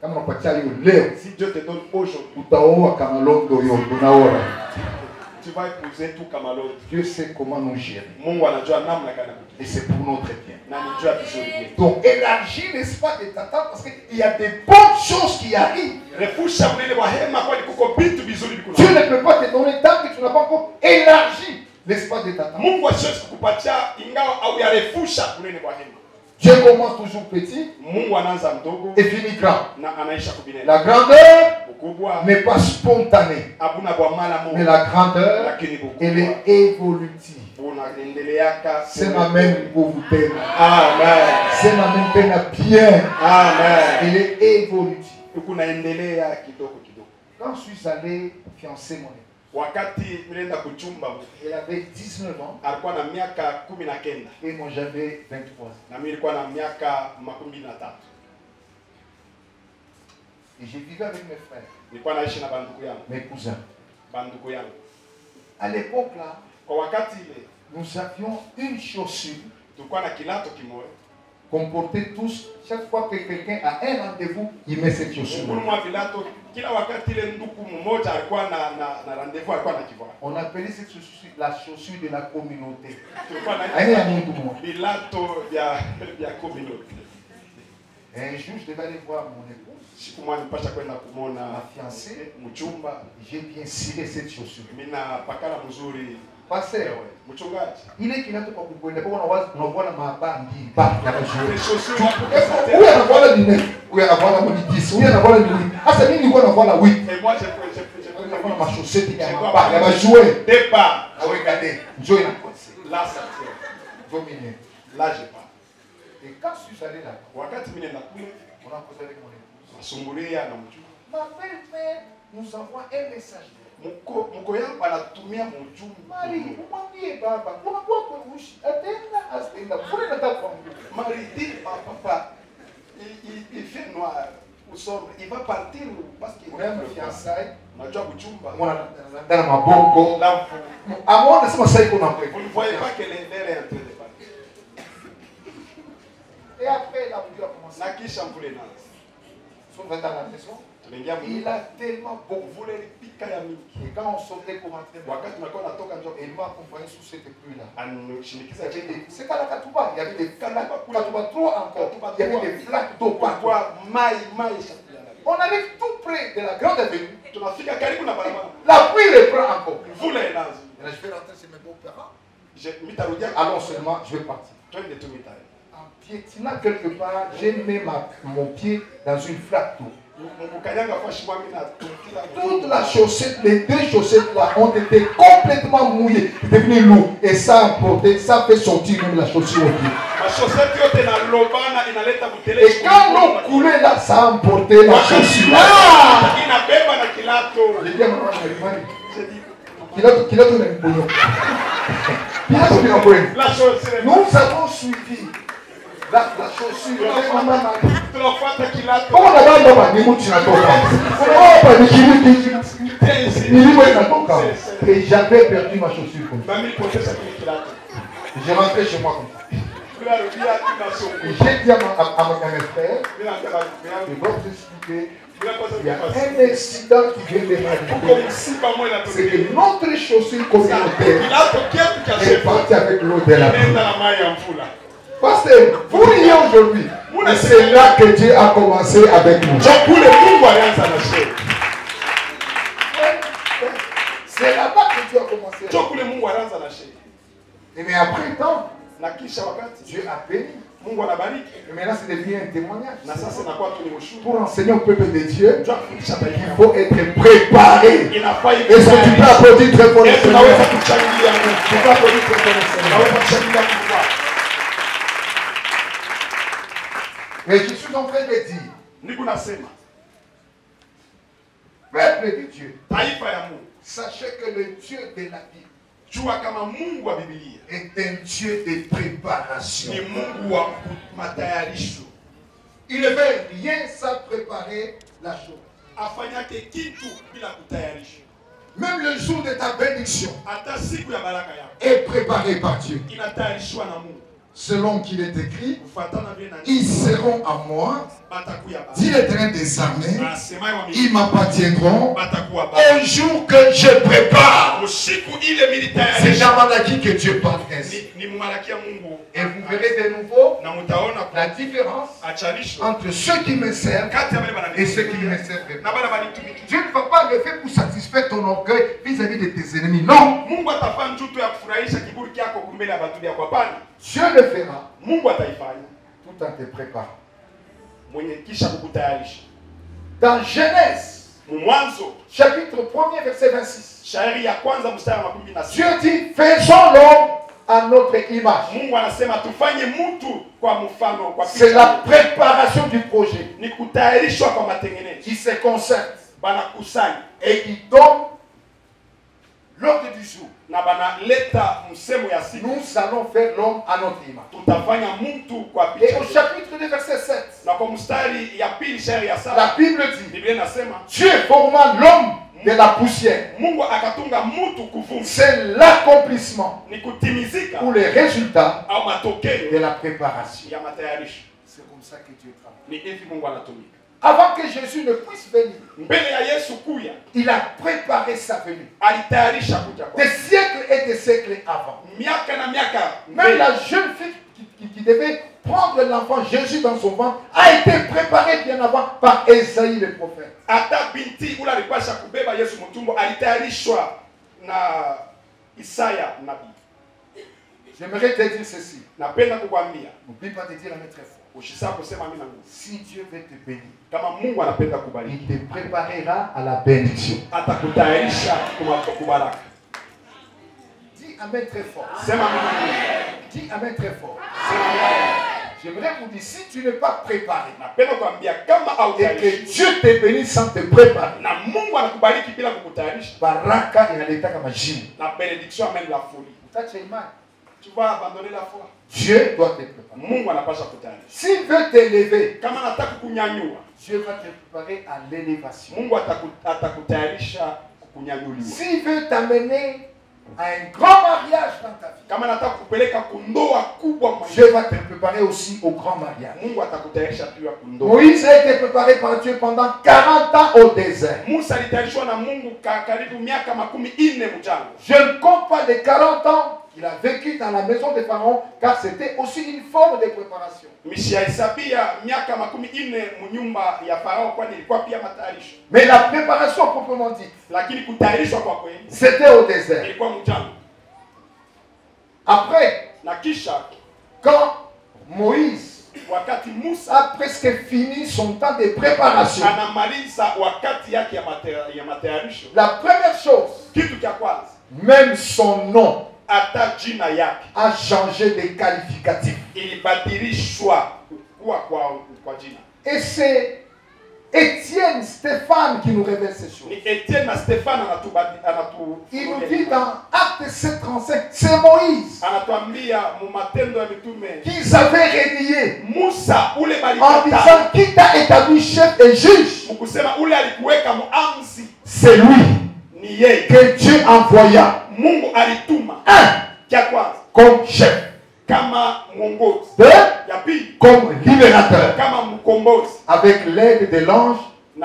Kama unapatia hiyo leo, Si Dieu te donne aujourd'hui, utaoa kama londo hiyo tunaona. tu vas épouser tout comme l'autre. Dieu sait comment nous gérer. Mungu anajua namna gani kututunza. Et c'est pour notre bien. Na nijua vizuri. Donc élargis l'espace de ta tente parce qu'il y a des bonnes choses qui arrivent. Refusha mnene wa hema kwa kuko vitu vizuri Dieu vikuna. ne peut pas te donner tant que tu n'as pas encore élargi l'espace de ta tente. Mungu asiwezi kukupatia ingawa au ya refusha mnene wa hema. Dieu commence toujours petit Mungu anaanza mdogo et finit grand. na anaisha kubinene. La grandeur Ukubwa n'est pas spontanée, abuna bwa mala mais mo. la grandeur, Lakini elle bukubwa est évolutive. unaendeleaka. C'est ma même pour vous tellement. Amen. C'est ma même peine bien. Amen. Elle est évolutive. Kunaendelea kidogo kidogo. Quand je suis allé fiancer mon épouse, Wakati nilienda kuchumba elle avait 19 ans alikuwa na miaka 19 et moi j'avais 23 ans. na mimi nilikuwa na miaka 23. Et j'ai vécu avec mes frères, Nilikuwa naishi na banduku yangu, mes cousins. banduku yangu. À l'époque là, Kwa wakati ile nous avions une chaussure tulikuwa na kilato kimoja. qu'on portait tous. Chaque fois que quelqu'un a un rendez-vous, il met cette chaussure. Mkulu mwa vilato kila wakati ile nduku mmoja alikuwa na rendez-vous alikuwa anakivaa. On appelait cette chaussure la chaussure de la communauté. Tulikuwa na Aïe, aïe, tout le monde. vilato vya community. Et un jour, je devais aller voir mon épouse. Siku moja nipasha kwenda kumona Ma fiancée. mchumba. J'ai bien ciré cette chaussure. Mimi na pakala mzuri. Pasteur, Mchungaji. ile kilato kwa kukwenda kwa unaona mabandi ba ya Ile bajue. chaussure Huyu anakuwa ni huyu anakuwa ni 10, huyu anakuwa ni 8. Sasa mimi nilikuwa nakuwa na 8. Et moi j'ai Nakuwa na machaussette ya mabaya ya bajue. débat. Ah regardez, njoo inakuwa. Là ça tient. Dominer. Là j'ai pas. Et quand je suis allé là, Wakati mimi nenda kule on a posé avec mon épouse. nasumbulia na mchumba. Ma belle-mère nous envoie un message. Mko yangu anatumia mjumbe. Mari, umwambie baba, unakuwa kweushi. Atenda asenda. Mbona nataka kuambia? Marie dit papa, il fait noir ou sombre. Il va partir parce qu'il Unaenda fiançailles. unajua kuchumba. Mwana ndana mabongo. Là, Amona sema sasa iko na mwe. vous ne voyez pas que l'air est en train de partir. Et après la pluie a commencé. Na kisha mvule naanza. Son dans la maison. Tunaingia Il mvula. a tellement beaucoup. Mvula ilipika ya mingi. Et quand on sortait pour rentrer, Wakati tunakuwa natoka njoo il m'a accompagné sous cette pluie-là. anishinikiza Il y avait chini. des- C'est pas la Katouba, il y avait des flaques, Katouba trop encore. Il y avait des flaques d'eau partout. Kwa mai chakula. On arrive tout près de la grande avenue. Tunafika karibu na barabara. La pluie reprend encore. Mvula inaanza. Et là, je vais rentrer chez mes beaux-parents. Mitarudia. Allons seulement, je vais partir. Twende tu mitari. En piétinant quelque part, j'ai mis mon pied dans une flaque d'eau. Mukanyanga kwa shimwa mimi na tukila. Toute la chaussette, les deux chaussettes là ont été complètement mouillées, devenues lourdes. Et ça a emporté, ça a fait sortir même la chaussure au pied. Ma chaussette yote na lobana inaleta butele. Et quand l'eau coulait là, ça a emporté la chaussure. Inabeba na kilato. J'ai dit à maman, Marimani, J'ai dit, kilato na mikono. Kilato na mikono. la chaussette. Nous avons suivi la chaussure. Maman, Tunafuata kilato. comment la bande va ni mutu inatoka? Hapa ni kiliki. Nilikuwa inatoka. Et j'avais perdu ma chaussure comme ça. Mami nilipoteza kile kilato. J'ai rentré chez moi comme ça. Tunarudia tunasoma. Et j'ai dit à mes frères, Mimi naambia je yangu. dois vous expliquer, Bila kwanza il y a kufanya. un incident qui vient de Kuko m'arriver. msiba mmoja C'est natokea. que notre chaussure communautaire Kilato kietu cha est shefa. partie avec l'eau de la pluie. Nenda na mai ya mvula. Pasteur, vous riez aujourd'hui. Mais c'est là que Dieu a commencé avec nous. Njoo kule Mungu alianza na shefa. C'est là-bas que Dieu a commencé. Njoo kule Mungu alianza na shefa. Et mais après tant, Na kisha wakati Dieu a béni. Mungu anabariki. Et maintenant, c'est devenu un témoignage. Na sasa inakuwa tu ni ushuhuda. Pour enseigner au peuple de Dieu, Njoo kufundisha il taifa. faut être préparé. Inafaa hivi. Est-ce que tu peux applaudir très fort le Yesu naweza Seigneur? kushangilia Mungu. Tu peux applaudir très fort le Seigneur. Naweza kushangilia Mungu wako. Mais je suis en train de dire, Niko nasema peuple de Dieu, taifa ya Mungu. sachez que le Dieu de la Bible Jua kama Mungu wa Biblia est un Dieu de préparation. ni Mungu wa matayarisho. Il ne fait rien sans préparer la chose. Afanyake kitu bila kutayarisha. Même le jour de ta bénédiction Hata siku ya baraka yako est préparé par Dieu. inatayarishwa na Mungu. Selon qu'il est écrit, Kufuatana vile na ils seront à moi, batakuya ba. dit l'Éternel des armées, Anasema wa ils m'appartiendront batakuwa ba. au jour que je prépare. Usiku ile C'est militayarisha. Jean Malaki que Dieu parle ainsi. Ni mmalakia Mungu. Et vous verrez de nouveau Na mtaona la différence acharisho entre ceux qui me servent kati ya wale bana et ceux qui ne me servent na pas. bana banitumikia. Dieu ne va pas le faire pour satisfaire ton orgueil vis-à-vis de tes ennemis. Non, Mungu atafanya njuto ya kufurahisha kiburi kyako kumbele ya batuli yako. Hapana. Dieu le fera Mungu ataifanya. tout tout en te préparant. mwenye kisha kukutayarisha. Dans Genèse, Mwanzo chapitre 1er, verset 26. shairi ya kwanza mstari wa 16. Dieu dit, faisons l'homme à notre image. Mungu anasema tufanye mtu kwa mfano, kwa C'est picha la yetu. préparation du projet Ni kutayarishwa kwa matengenezo. qui se concerte Banakusanya et qui donne l'ordre du jour. na banaleta msemo ya siku. Nous allons faire l'homme à notre image. Tutafanya mtu kwa Et picha au yetu. chapitre 2, verset 7, Na kwa mstari ya pili shairi ya la saba Bible dit, Biblia inasema Dieu forma l'homme de la poussière. Mungu akatunga mtu kuvumbi. C'est l'accomplissement Ni kutimizika ou les résultats au de matokeo la préparation. ya matayarisho. C'est comme ça que Dieu travaille. Ni hivi Mungu anatumika. Avant que Jésus ne puisse venir, Mbele ya Yesu kuya, il a préparé sa venue. alitayarisha kuja Des kwake. siècles et des siècles avant. Miaka na miaka Même la jeune fille qui devait prendre l'enfant Jésus dans son ventre a été préparée bien avant par Esaïe le prophète. hata binti ule alipasha kubeba Yesu mtumbo alitayarishwa na Isaya nabii. J'aimerais te dire ceci. Napenda kukwambia, N'oublie pas de dire la main très fort. usisahau kusema mimi na nguvu. Si Dieu veut te bénir, Kama Mungu anapenda kubariki, il te préparera à la bénédiction. atakutayarisha kubaraka. Dis Amen très fort. Sema mimi na nguvu. Dis Amen très fort. Sema mimi na nguvu. J'aimerais vous dire, si tu n'es pas préparé Napenda kuambia kama et que hautayarishi Dieu te bénisse sans te préparer, na Mungu anakubariki bila kukutayarisha, baraka inaleta kama jimu. la bénédiction amène la folie. Utacha imani. Tu vas abandonner la foi. Dieu doit te préparer. Mungu anapasha kutayarisha. S'il veut t'élever, Kama nataka kukunyanyua, Dieu va te préparer à l'élévation. Mungu atakutayarisha kukunyanyuliwa. S'il veut t'amener à un grand mariage dans ta vie, Kama nataka kupeleka kundoa kubwa maisha, Dieu va te préparer aussi au grand mariage. Mungu atakutayarisha pia kundoa. Moïse a été préparé par Dieu pendant 40 ans au désert. Musa alitayarishwa na Mungu karibu miaka 40 mjangwa. Je ne compte pas les 40 ans qu'il a vécu dans la maison de Pharaon, car c'était aussi une forme de préparation. Mishahesabia miaka 40 mnyumba ya Farao, kwani ilikuwa pia matayarisho. Mais la préparation proprement dite, Lakini kutayarishwa kwa kweli c'était au désert. ilikuwa mjangwa. Après, Na kisha quand Moïse wakati Musa a presque fini son temps de préparation, anamaliza wakati yake ya matayarisho, la première chose, kitu cha kwanza même son nom hata jina yake a changé de qualificatif. ilibadilishwa kuwa kwa jina. Et c'est Étienne, Stéphane qui nous révèle ces choses. Ni Etienne na Stefano Il nous dit dans Acte 7:35, c'est Moïse anatuambia mu Matendo ya Mitume qu'ils avaient renié Musa ule en balikata disant qui t'a établi chef et juge. mkusema ule alikuweka muamzi C'est lui ni yeye. que Dieu envoya Mungu alituma cha kwanza comme chef, kama mwongozi, deux ya pili comme libérateur, kama mkombozi, avec l'aide de l'ange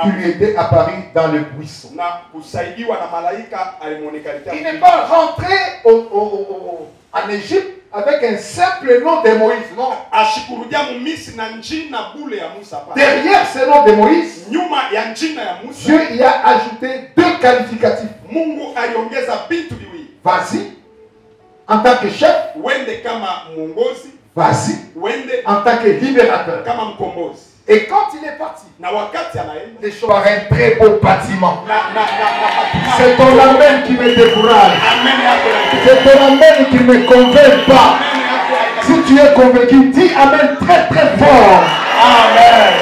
qui lui était apparu dans le buisson. na kusaidiwa na malaika alimuonekania. Il n'est pas rentré en Égypte avec un simple nom de Moïse, non. Ashikurudia mumisi na njina bule ya Musa pa. Derrière ce nom de Moïse, Nyuma ya njina ya Musa Dieu y a ajouté deux qualificatifs. Mungu aliongeza vitu viwili. Vas-y, en tant que chef, Wende kama mwongozi, vas-y, wende en tant que libérateur. kama mkombozi. Et quand il est parti, Na wakati anaenda les choses par un très beau bâtiment. na C'est ton amen qui me décourage. amen yako na C'est ton amen qui ne me convainc pas. amen yako haita- Si tu es convaincu, dis amen très très fort. Amen.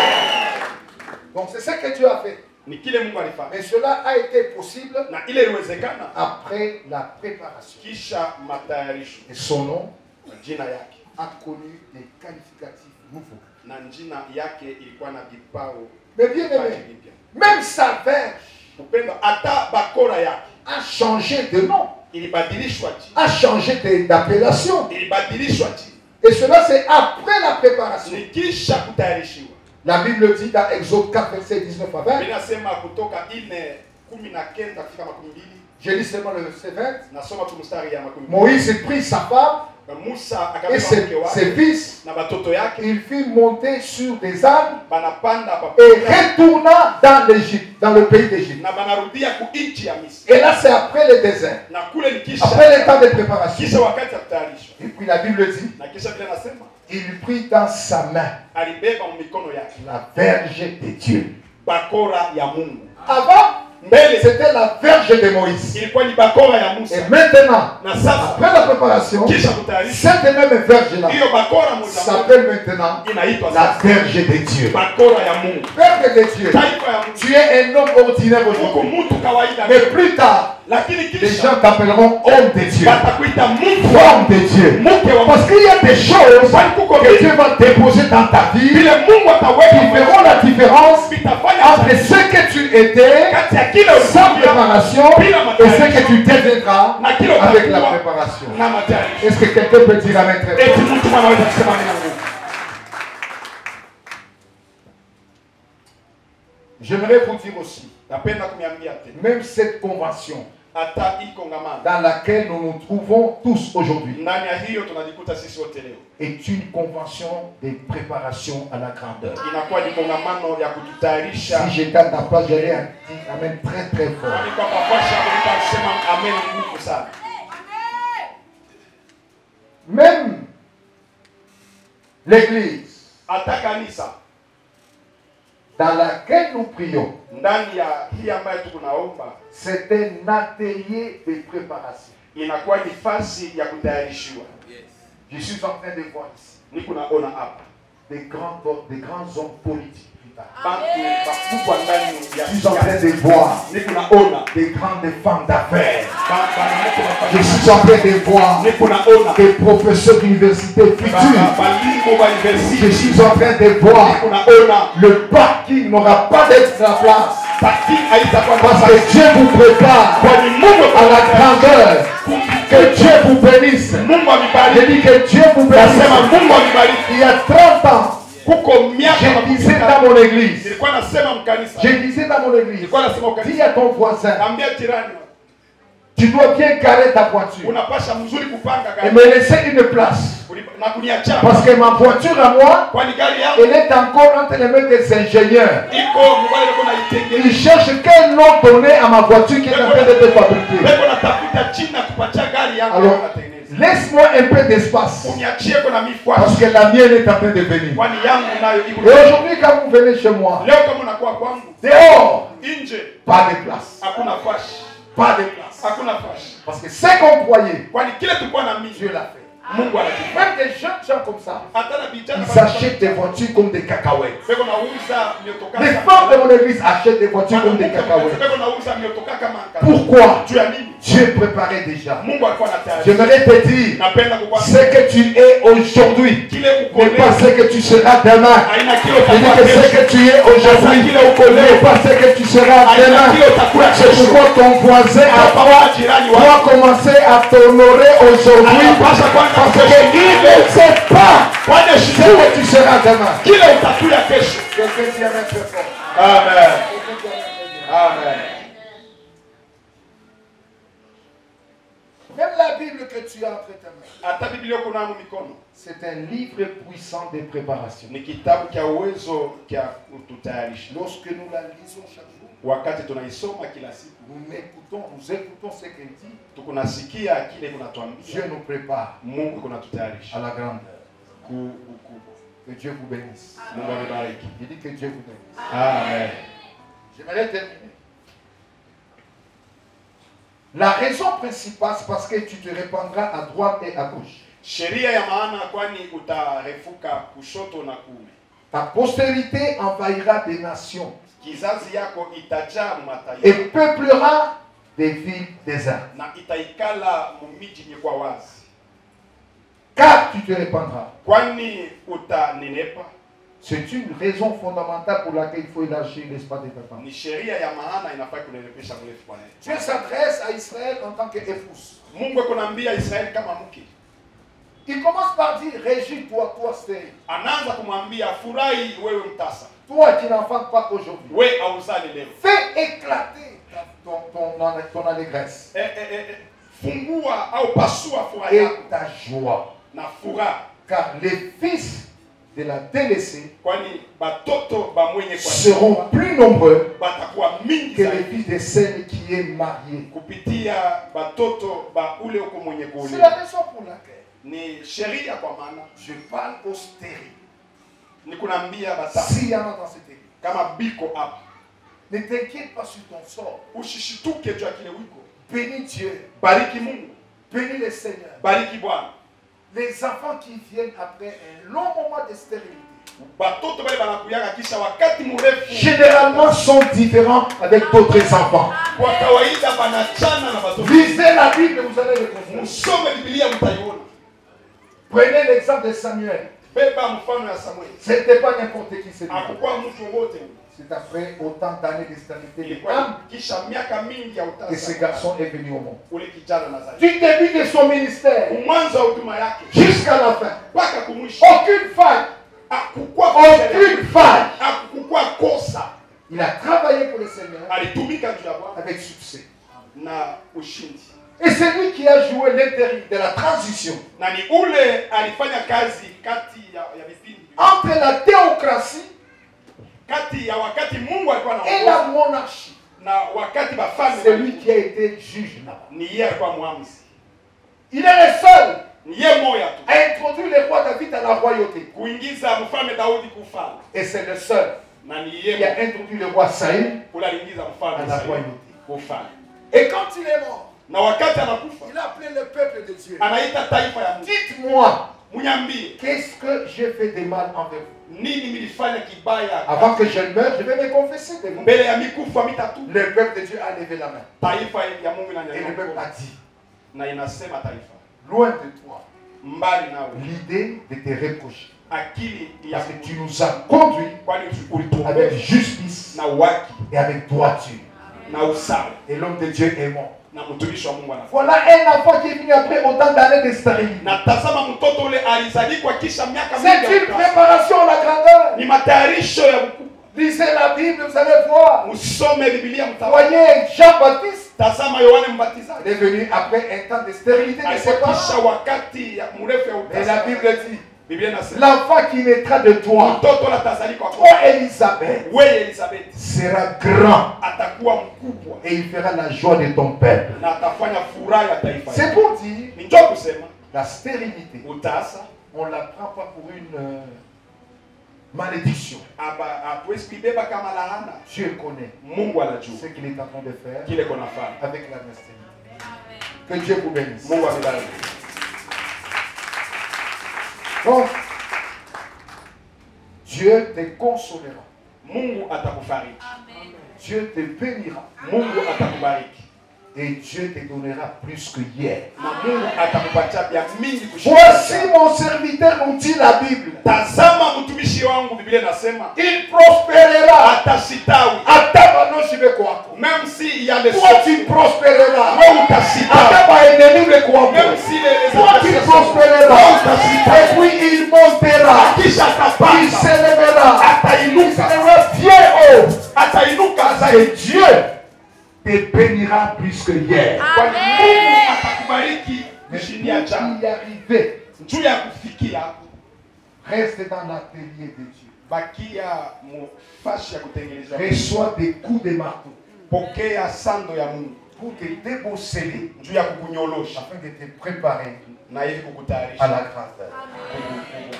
Donc c'est ce que Dieu a fait. Ni kile Mungu alifanya. Mais cela a été possible Na ile iliwezekana après la préparation. kisha matayarisho. Et son nom Na jina yake a connu des qualificatifs nouveaux. na jina yake ilikuwa na vipao Mais bien vipaji aimé, vipya. même sa verge Upendo hata bakora yake a changé de nom, ilibadilishwa jina. a changé d'appellation. Ilibadilishwa jina. Et cela c'est après la préparation. Ni kisha kutayarishiwa. La Bible dit dans Exode 4, verset 19 à 20. Inasema kutoka 4:19 kufika 20. Je lis seulement le verset 20. Nasoma tu mstari ya 20. Moïse prit sa femme Musa et akabeba ses mke wake fils. na batoto yake, Il fit monter sur des ânes banapanda et pamoja retourna dans l'Égypte, dans le pays d'Égypte. na banarudia ku nchi ya Misri. Et là c'est après le désert, Na kule ni après le kisha temps de préparation. kisha wakati ya kutayarisha. Et puis la Bible dit, Na kisha vile nasema il prit dans sa main alibeba mikono yake la verge de Dieu. bakora ya Mungu. Avant, c'était la verge de Moïse. Ilikuwa ni bakora ya Musa. Et maintenant, Na sasa après la préparation, kisha kutayarisha cette même verge-là hiyo bakora moja s'appelle maintenant inaitwa la sasa verge de Dieu. bakora ya Mungu. Peuple de Dieu, Taifa ya Mungu. tu es un homme ordinaire Huko aujourd'hui. mtu kawaida. Mais plus tard, Lakini les kisha gens t'appelleront homme de Dieu. batakuita mtu Homme de Dieu. mke wa Parce qu'il y a des choses que Dieu va déposer dans ta vie vile Mungu ataweka qui feront la différence vitafanya entre ce que tu étais kati ya kile sans ulikuwa préparation et ce que tu deviendras na kile avec la utakuwa préparation. na matayarisho. Est-ce que quelqu'un peut dire amen très Eti fort? mtu anaweza kusema nini Mungu? J'aimerais vous dire aussi, Napenda kuniambia tena même cette convention hata hii kongamano dans laquelle nous nous trouvons tous aujourd'hui ndani ya hiyo tunajikuta sisi wote leo est une convention de préparation à la grandeur. inakuwa ni kongamano ya kututayarisha. Si j'étais à ta place, j'allais dire amen très très fort. Kwa papasha nitasema amen nguvu sana. Même l'église Hata kanisa dans laquelle nous prions, ndani ya hii ambayo tunaomba c'est un atelier de préparation. inakuwa ni fasi ya kutayarishiwa. Je suis en train de voir ici Niko naona hapa des grands hommes politiques. bantu bakubwa ndani ya Je suis en train de voir niko naona des grandes femmes d'affaires. bana Je suis en train de voir niko naona des professeurs d'université futurs. balimu ba university Je suis en train de voir niko naona le parking n'aura pas d'extra place. parti haitakuwa Parce que Dieu vous prépare kwa ni Mungu à la grandeur. Que Dieu vous bénisse. Mungu Je amebariki. dis que Dieu vous Nasema bénisse. Mungu amebariki. Il y a 30 ans, Kuko miaka je disais makumi dans mon église, nilikuwa nasema mkanisa. je disais dans mon église, Nilikuwa nasema dis mkanisa. à ton voisin, Naambia jirani tu dois bien carrer ta voiture unapasha mzuri kupanga et gari. me laisser une place. Na kuniacha. Parce que ma voiture à moi, Kwani gari yangu elle est encore entre les mains des ingénieurs. iko mbali niko naitengeneza. Ils cherchent quel nom donner à ma voiture qui est en train d'être fabriquée. Niko natafuta china kupatia gari yangu Alors, natengeneza. laisse-moi un peu d'espace. Uniachie kuna mifua. Parce que la mienne est en train de venir. Kwani yangu nayo iko. Et aujourd'hui, quand vous venez chez moi, Leo kama unakuwa kwangu, dehors, nje pas de place. hakuna fashi. Pas de place. Hakuna fashi. Parce que ce qu'on croyait, Kwani kile tulikuwa na mimi Dieu l'a fait. Mungu anakifanya. Même des jeunes gens comme ça, Hata na vijana ils achètent des voitures comme des cacahuètes. Beko nauza miotoka. Les femmes de mon église achètent des voitures comme des cacahuètes. Beko nauza miotoka kama nkata. Pourquoi? Juu ya nini? Dieu préparait déjà. Mungu alikuwa anatayarisha. J'aimerais te dire, Napenda kukwambia ce que tu es aujourd'hui kile uko n'est pas leo ce que tu seras demain. haina kile Je dis utakuwa que ce kesho. que tu es aujourd'hui n'est pas ce que tu seras Haina demain. kile utakuwa C'est kesho. pourquoi ton voisin à toi Hapa jirani doit wako commencer à t'honorer aujourd'hui. anapasha kwanza Parce qu'il ne sait pas kwani ce shukuru que tu seras demain. kile utakuwa kesho. Quelqu'un dit amen très fort. Amen. Amen. Même la Bible que tu as entre tes mains, Hata Biblia uko nayo mikono. c'est un livre puissant de préparation. Ni kitabu cha uwezo cha kututayarisha. Lorsque nous la lisons chaque jour, Wakati tunaisoma kila siku nous écoutons ce qu'elle dit. tukunasikia kile kunatuambia. Dieu nous prépare Mungu à kunatutayarisha. la grandeur. Ukubwa. Que Dieu vous bénisse. Mungu amebariki. Il dit que Dieu vous bénisse. Amen. J'aimerais terminer. La raison principale, c'est parce que tu te répandras à droite et à gauche. Sheria ya maana kwani utarefuka kushoto na kume. Ta postérité envahira des nations Kizazi yako itajaa et mataifa peuplera des villes désertes. na itaikala mumiji nye kwa wazi. Car tu te répandras. Kwani utanenepa. C'est une raison fondamentale pour laquelle il faut élargir l'espace de ta femme. Ni sheria ya maana inafaa kunenepesha mrefu kwa nini. Dieu s'adresse à Israël en tant qu'épouse. Mungu akonambia Israeli kama mke. Il commence par dire, régis-toi, toi stérile. Anaanza kumwambia furahi wewe mtasa. Toi qui n'enfantes pas aujourd'hui. We auzali leo. Fais éclater ton allégresse Fungua au pasua furaha et yako ta joie. na furaha. Car les fils de la délaissée Kwani batoto ba mwenye kwa seront plus nombreux batakuwa mingi que les zaidi fils de celle qui est mariée. kupitia batoto ba ule uko mwenye C'est kuolewa. la raison pour laquelle ni sheria kwa maana Je parle aux stériles. ni kunaambia bata S'il y en a dans cette église, kama biko hapa ne t'inquiète pas sur ton sort. usishituke juu ya kile wiko. Bénis Dieu. Bariki Mungu, Bénis le Seigneur. bariki Bwana. Les enfants qui viennent après un long moment de stérilité, Batoto bale banakuyaka kisha wakati mrefu généralement sont différents avec d'autres enfants. kwa kawaida banachana na batoto. Lisez la Bible, vous allez le comprendre. Musome Biblia mtaiona. Prenez l'exemple de Samuel. Beba mfano ya Samuel. Ce n'était pas n'importe qui, c'est lui. Hakukuwa mtu wote. C'est après autant d'années de stérilité de Ilikuwa âme kisha miaka mingi ya que ce utasa. garçon est venu au monde. Ule kijana Nazareti. Du début de son ministère Mwanzo wa huduma yake jusqu'à la fin, mpaka kumwisho. aucune faille, aucune faille. Hakukuwa kosa. Il a travaillé pour le Seigneur Alitumika juu ya Bwana avec succès. na ushindi. Et c'est lui qui a joué l'intérim de la transition Na ni ule alifanya kazi kati ya vipindi. entre la théocratie Kati ya wakati Mungu alikuwa et la anaongoza monarchie. na wakati bafalme C'est lui qui a été juge là-bas. ni yeye alikuwa mwamuzi. Il est le seul Ni yeye moya tu à introduire le roi David à la royauté. kuingiza mfalme Daudi kufalme. Et c'est le seul Na ni qui a yeye introduit le roi Saïd. kula aliingiza À mfalme la Sauli royauté. kufalme. Et quand il est mort, Na wakati anakufa il a appelé le peuple de Dieu. anaita taifa ya Mungu. Dites-moi, Munyambie qu'est-ce que j'ai fait de mal envers vous? nini nilifanya kibaya Avant que je ne meure, je vais me confesser de vous. mbele ya mikufa mitatu. Le peuple de Dieu a levé la main. Taifa ya Mungu Et le peuple inanyanyuka a dit, na inasema taifa loin de toi, mbali nawe l'idée de te reprocher. akili ya Parce que tu nous as conduits kwani avec ulituongoza justice na waki et avec droiture. na usawa Et l'homme de Dieu est mort. na mtumishi wa Mungu anafa. Voilà un enfant qui est venu après autant d'années de stérilité. Na tazama mtoto ule alizaliwa kisha miaka C'est mingi ya une utasa. préparation à la grandeur. Ni matayarisho ya ukubwa. Lisez la Bible, vous allez voir. Usome Biblia mtawaje. Voyez, Jean-Baptiste Tazama Yohane Mbatizaji est venu après un temps de stérilité de ses alikuwa kisha parents. wakati ya mrefu ya Et la utasa. Bible dit, Biblia inasema l'enfant qui naîtra de toi, mtoto atazaliwa toi kwako Élisabeth, wewe Elizabeth sera grand atakuwa mkubwa et il fera la joie de ton peuple. na atafanya furaha ya taifa. C'est pour dire, Ni njoo kusema la stérilité, utasa on ne la prend pas pour une malédiction. hatuwezi kuibeba kama laana. Dieu connaît Mungu anajua ce qu'il est en train de faire kile konafanya. avec la stérilité. Que Dieu vous bénisse. Mungu amebariki. Donc, Dieu te consolera. Mungu atakufariki. Dieu te bénira. Mungu atakubariki. Et Dieu te donnera plus que hier. Na Mungu atakupatia vya mingi kushinda. Voici mon serviteur, nous dit la Bible. Tazama mtumishi wangu, Biblia inasema Il prospérera. atasitawi. Ataba no shibe kwako. Même si il y a des Toi tu prospéreras. wewe utasitawi. Ataba ennemi le kwako. Même si les Toi tu prospéreras. Et puis il montera. kisha Il atapanda. s'élèvera. Il Atainuka. sera bien haut. Atainuka zaidi. Et Dieu te bénira plus que hier. Kwani Mungu atakubariki Mais kushindia pour jana. y arriver, Juu ya kufikia hapo, reste dans l'atelier de Dieu. bakia mufashi ya kutengeneza. Reçois des coups de marteau Pokea sando ya Mungu pour te débosseler juu ya kukunyolosha afin de te préparer na hivi à kukutayarisha. la grandeur.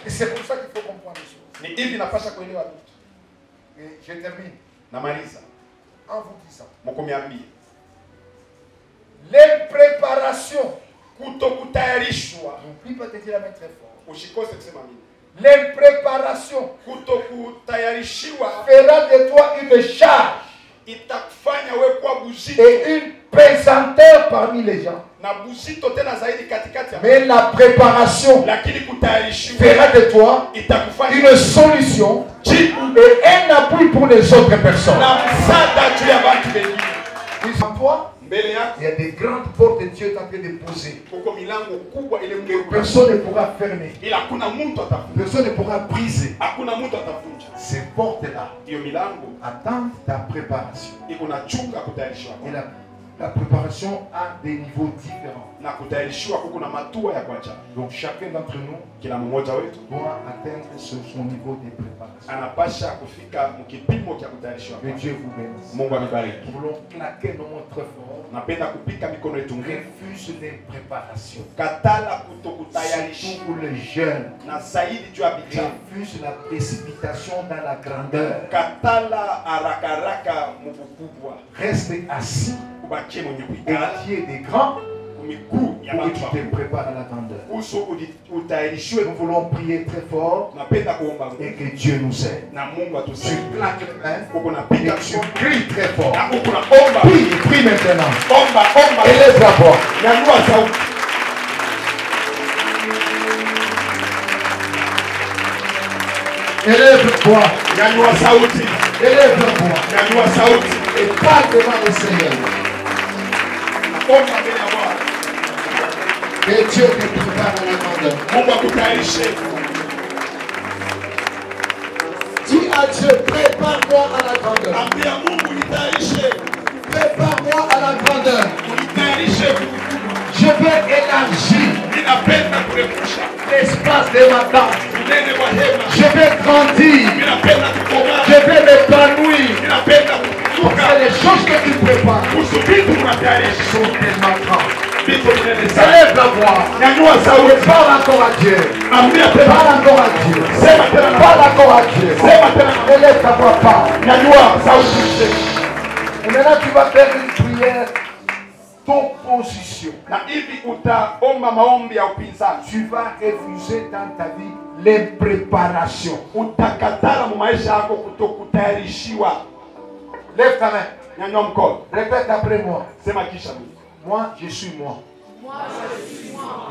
Et c'est pour ça qu'il faut comprendre les choses. Ni hivi napasha kuelewa vitu. Et je termine Namaliza en vous disant, mkumiambie l'impreparation, kutokutayarishwa. n'oublie pas de dire la main très fort, Usikose kusema mimi. l'impreparation Kutokutayarishiwa fera de toi une charge itakufanya wewe kuwa buzito et une pesanteur parmi les gens. na buzito tena zaidi katikati ya. Mais la préparation Lakini kutayarishiwa fera de toi itakufanya une solution jibu et un appui pour les autres personnes. na msaada juu ya watu wengine. En toi, Mbele yako il y a des grandes portes que Dieu est en train de poser. kuko milango kubwa ile Que mgeuka. personne ne pourra fermer. Ila hakuna mtu atafunga. Personne ne pourra briser. Hakuna mtu atavunja. Ces portes-là Hiyo milango attendent ta préparation. iko na chunga kutayarishiwa. Et la la préparation a des niveaux différents. Na kutayarishiwa kuko na matua ya kwacha. Donc chacun d'entre nous Kila mmoja wetu doit atteindre son niveau de préparation. anapasha kufika mkipimo cha kutayarishiwa. Que Dieu vous bénisse. Mungu amibariki. Nous voulons claquer nos mains très fort. Napenda kupika mikono yetu nguvu. Refuse l'impreparation. Katala kutokutayarisha. Surtout pour les jeunes. Na zaidi juu ya vijana. Refuse la précipitation dans la grandeur. Katala haraka haraka mubukubwa. Reste assis. Ubakie mwenye Et kuikala. qui est des grands. Kumikuu ya Pour que tu watu. te prépares à la grandeur. Uso utayarishiwe. Nous voulons prier très fort. Napenda kuomba Et nguvu. que Dieu nous aide. Na Mungu Tu atusaidie. claques les mains. Uko Et napiga tu mikono. cries très fort. Na uko naomba. Prie, prie maintenant. Omba. Élève la voix. Nyanyua sauti. Élève la voix. Nyanyua sauti. Élève la voix. Nyanyua sauti. Et parle devant le Seigneur. Omba mbele ya Bwana. Que Dieu te prépare à la grandeur. Mungu akutayarishe. Dis à Dieu, prépare-moi à la grandeur. Ambia Mungu nitayarishe. Prépare-moi à la grandeur. Nitayarishe. Je vais élargir Ninapenda kurefusha. l'espace de ma tente. Unene wa hema. Je vais grandir. Ninapenda kukomaa. Je vais m'épanouir. Ninapenda Parce kukuka. que les choses que tu prépares Kuhusu vitu unatayarisha. sont tellement grandes. Vitu vinene sana. Élève la voix. Nyanyua Et sauti. parle encore à Dieu. Ambia tena. Parle encore à Dieu. Sema tena na Parle encore à Dieu. Sema tena na Élève ta voix, parle. Nyanyua sauti. Et maintenant, tu vas faire une prière d'opposition. Na hivi utaomba maombi ya upinzani. Tu vas refuser dans ta vie l'impreparation. Utakatala mu maisha yako kutokutayarishiwa. Lève ta main. Nyanyua mkono. Répète après moi. Sema kisha mimi. Moi, je suis moi.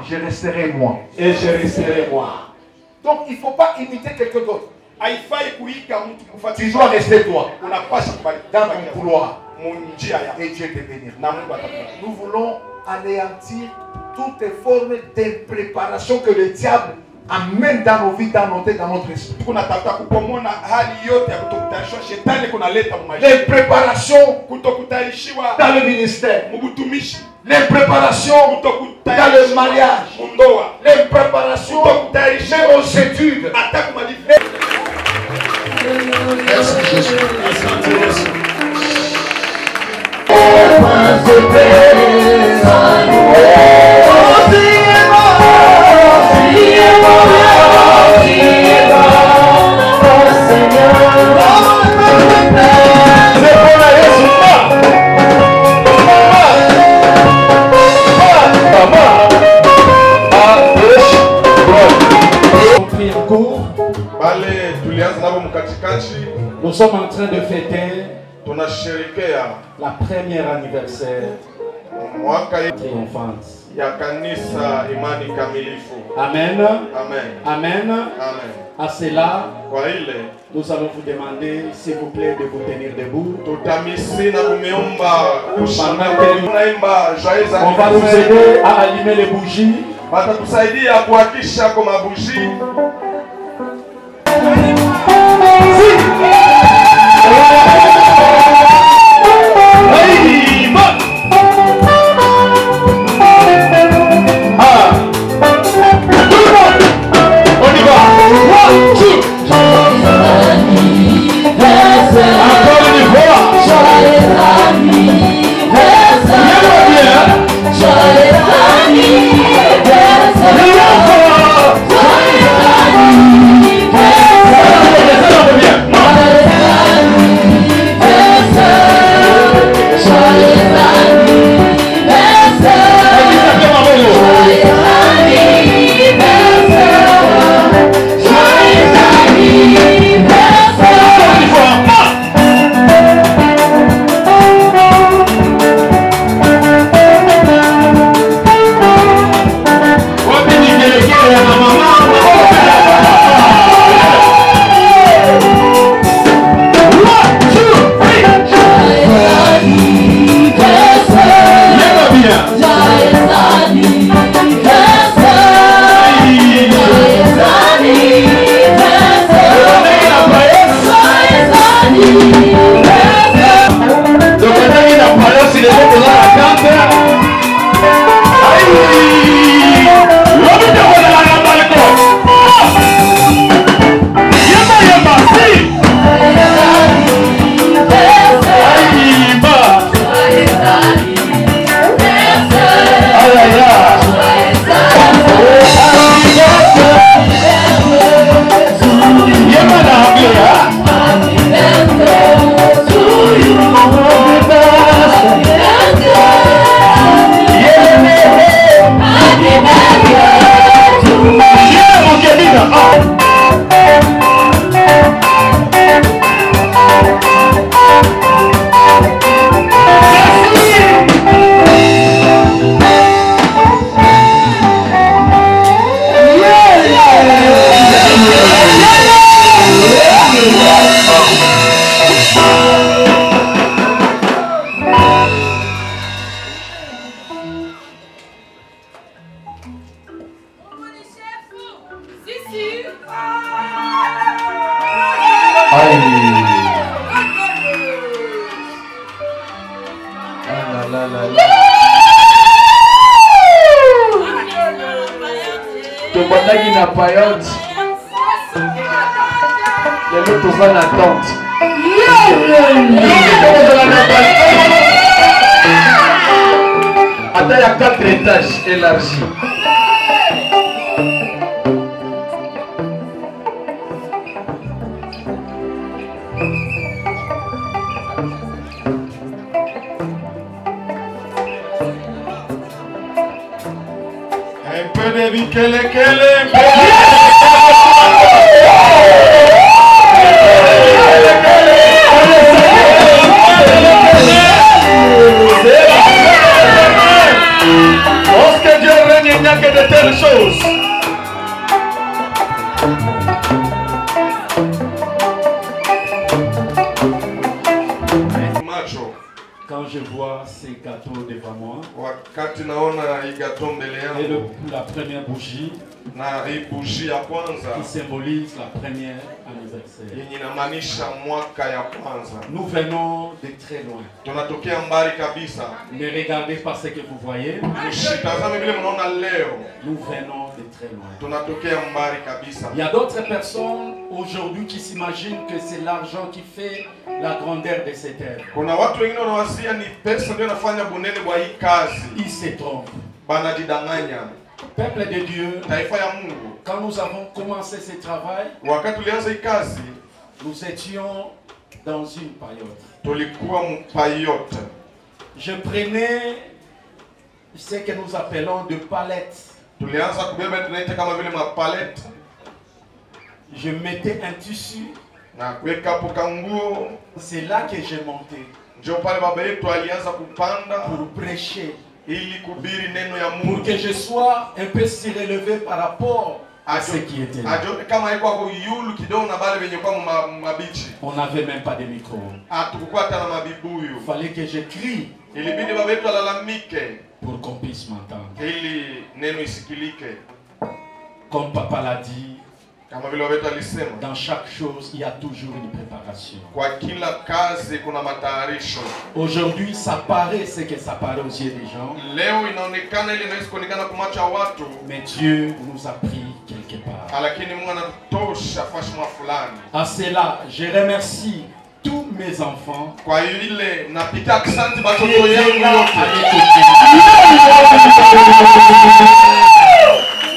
Et je resterai moi. Et je resterai moi. Donc, il ne faut pas imiter quelqu'un d'autre. Haifai kuiga mtu kufuata. Tu dois rester toi. Unapasha kubali Dans ton couloir. munjia ya. Et Dieu te bénira. Na Mungu atakubariki. Nous voulons anéantir toutes les formes d'impréparation que le diable amène dans nos vies, dans nos têtes, dans notre esprit. Tunatafuta kupomona hali yote ya kutokutayarishiwa. Shetani kunaleta mu maisha. L'impreparation Kutokutayarishiwa dans le ministère. mubutumishi. L'impreparation dans Kutokutayarishiwa le mariage. mundoa. L'impreparation Kutokutayarishiwa même aux études. hata kumaliza. Merci Jésus. Asante Yesu. Bale tulianza nabo mkatikati, Nous sommes en train de fêter tunasherekea la première anniversaire mwaka triomphante. ya kanisa imani kamilifu. Amen. Amen. Amen. Amen. À cela, Kwa ile nous allons vous demander, s'il vous plaît, de vous tenir debout. tutamisi na kumeomba kushana Pendant tunaimba joyeux On va nous anniversaire. aider à allumer les bougies. Watatusaidia kuhakisha kwa mabushi. Ah là là là là. Tobandaki na payote. Lelo toza na tente. Ata ya 4 étages élargis. Un peu de bikele-kele. Lorsque Dieu règne, il n'y a que de telles choses. Macho. Quand je vois ces gâteaux devant moi, Wakati naona hii gato mbele et yangu la première bougie na hii bougie ya kwanza qui symbolise la première anniversaire. yenye inamaanisha mwaka ya kwanza, Nous venons de très loin. tunatokea mbali kabisa. Ne regardez pas ce que vous voyez. Msitazame vile mnaona leo, Nous venons de très loin. tunatokea mbali kabisa. Il y a d'autres personnes aujourd'hui qui s'imaginent que c'est l'argent qui fait la grandeur de cette œuvre. Kuna watu wengine wanawasia ni pesa ndio inafanya bunene kwa hii kazi, Ils se trompent. banajidanganya. Peuple de Dieu, Taifa ya Mungu, quand nous avons commencé ce travail, wakati tulianza hii kazi nous étions dans une période. tulikuwa mpayote. Je prenais ce que nous appelons de palettes. Tulianza kubeba tunaita kama vile mapalette Je mettais un tissu. na kuweka hapo kanguo. C'est là que j'ai monté Ndio pale baba yetu alianza kupanda pour prêcher, ili kubiri neno ya pour Mungu, que je sois un peu surélevé par rapport à ce qui était là. ajione kama haikuwa kwa yulu kidogo na bale venye kwa mabichi. On n'avait même pas de micro. Hatukukuwa hata na mabibuyu. Il fallait que je crie Ilibidi baba yetu alalamike pour qu'on puisse m'entendre. ili neno isikilike. Comme papa l'a dit, Kama vile baba yetu alisema, dans chaque chose, il y a toujours une préparation. kwa kila kazi kuna matayarisho. Aujourd'hui, ça paraît ce que ça paraît aux yeux des gens, Leo inaonekana ile inaweza kuonekana kwa macho ya watu, mais Dieu nous a pris quelque part. lakini Mungu anatosha fashima fulani. À cela, je remercie tous mes enfants Kwa hiyo ile napiga asante qui watoto étaient yangu là wote à l'écoute.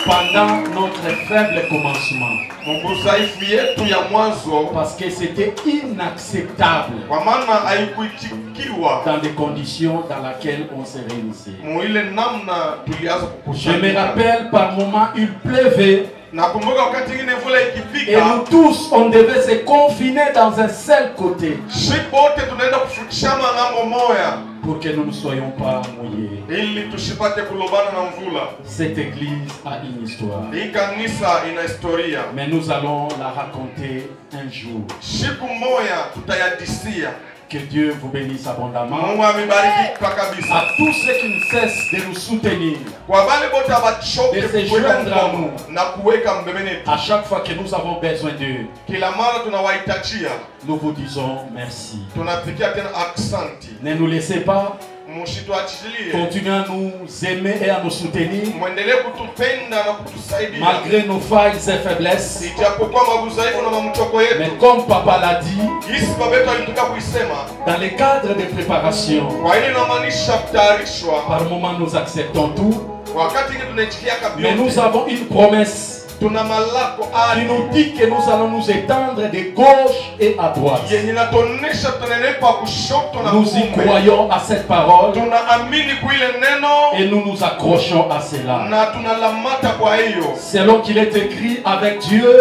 Pendant notre faible commencement, mudhaifu yetu ya mwanzo, parce que c'était inacceptable kwa maana haikuitikiwa dans des conditions dans lesquelles on se réunissait. mu ile namna tulianza Je me kukusanyika. rappelle par moments il pleuvait Nakumbuka wakati ingine mvula et ikifika, nous tous on devait se confiner dans un seul côté shi bote tunaenda kufutishana ngambo moya pour que nous ne soyons pas mouillés. ili tushipate kulobana na mvula. Cette église a une histoire, Hii kanisa ina historia, mais nous allons la raconter un jour. siku moya tutayadisia. Que Dieu vous bénisse abondamment. Mungu amebariki kwa À kabisa. tous ceux qui ne cessent de nous soutenir, Kwa wale bote abachoke De se kuweka joindre à mkono na kuweka mbembeni yetu. à chaque fois que nous avons besoin d'eux, Kila mara tunawahitajia, nous vous disons merci. tunapikia tena aksanti. Ne nous laissez pas, Msituachilie, continuez à nous aimer et à nous soutenir, mwendelee kutupenda na kutusaidia malgré nos failles et faiblesses. ijapokuwa madhaifu na mamchoko Mais yetu. comme Papa l'a dit, Hisi baba yetu alituka kuisema, dans le cadre de préparation, kwa ile inamaanisha kutayarishwa. par moment nous acceptons tout, Wakati ingine tunaichikia mais nous kabisa, avons une promesse tuna malako qui ali nous dit que nous allons nous étendre de gauche et à droite. yenye inatuonesha tunanenepa kushoto na Nous y kuume. croyons à cette parole Tunaamini kuile neno et nous nous accrochons à cela. na tunalamata kwa hiyo. Selon qu'il est écrit, avec Dieu,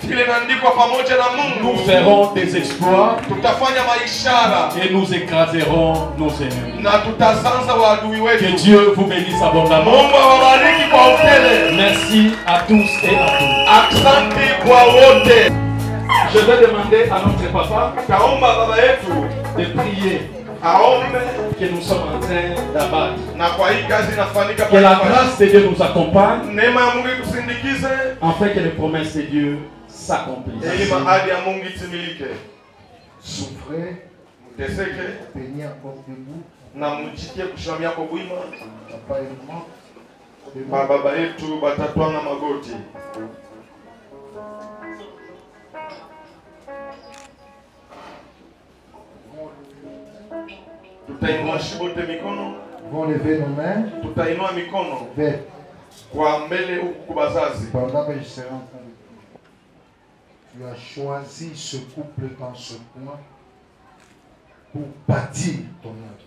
Kile inaandikwa pamoja na nous Mungu, ferons des exploits tutafanya maishara et nous écraserons nos ennemis. na tutazanza waadui Que wetu. Dieu vous bénisse abondamment. Mungu awabariki kwa upele. Merci à tous et à toutes. Asante kwa wote. Je vais demander à notre papa Taomba baba yetu de prier aombe, que nous sommes en train d'abattre. na kwa hii kazi inafanyika Que la pale. grâce de Dieu nous accompagne, Neema ya Mungu itusindikize afin que les promesses de Dieu s'accomplisse. Souffrez, peignez encore debout. Papa et maman, Baba yetu batatwanga magoti. Tutainua shibote mikono. vont lever nos mains Tutainua mikono vers kwa mbele huku kwa bazazi. pendant que je serai en train de prier. Tu as choisi ce couple dans ce coin pour bâtir ton œuvre.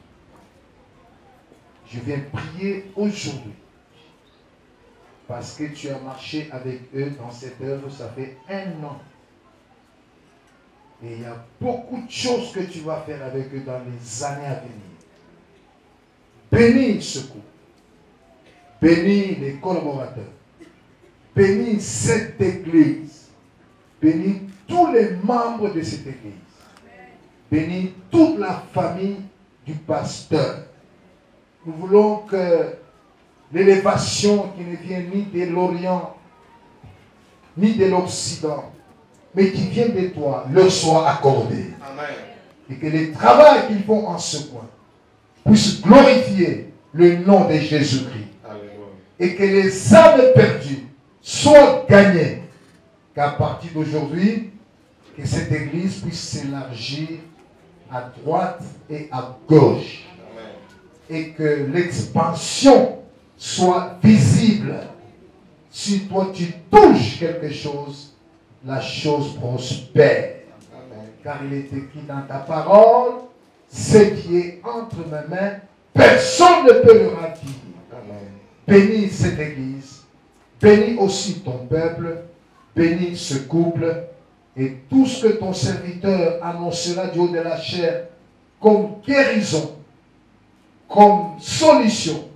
Je viens prier aujourd'hui parce que tu as marché avec eux dans cette œuvre, ça fait 1 an. Et il y a beaucoup de choses que tu vas faire avec eux dans les années à venir. Bénis ce couple. Bénis les collaborateurs. Bénis cette église. Bénis tous les membres de cette église. Bénis toute la famille du pasteur. Nous voulons que l'élévation qui ne vient ni de l'Orient, ni de l'Occident, mais qui vient de toi, leur soit accordée. Amen. Et que le travail qu'ils font en ce coin puisse glorifier le nom de Jésus-Christ. Et que les âmes perdues soient gagnées. Qu'à partir d'aujourd'hui, que cette église puisse s'élargir à droite et à gauche. Amen. Et que l'expansion soit visible. Si toi tu touches quelque chose, la chose prospère. Amen. Car il est écrit dans ta parole, ce qui est entre mes mains, personne ne peut le remplir. Amen. Bénis cette église, bénis aussi ton peuple, bénis ce couple et tout ce que ton serviteur annoncera du haut de la chair comme guérison, comme solution,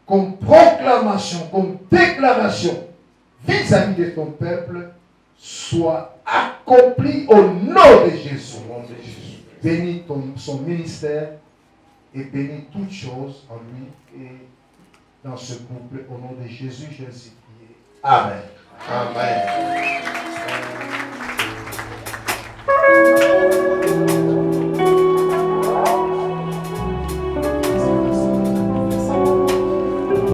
comme proclamation, comme déclaration vis-à-vis de ton peuple, soit accompli au nom de Jésus. Bénis son ministère et bénis toutes choses en lui et dans ce couple. Au nom de Jésus, je suis prié. Amen. Amen.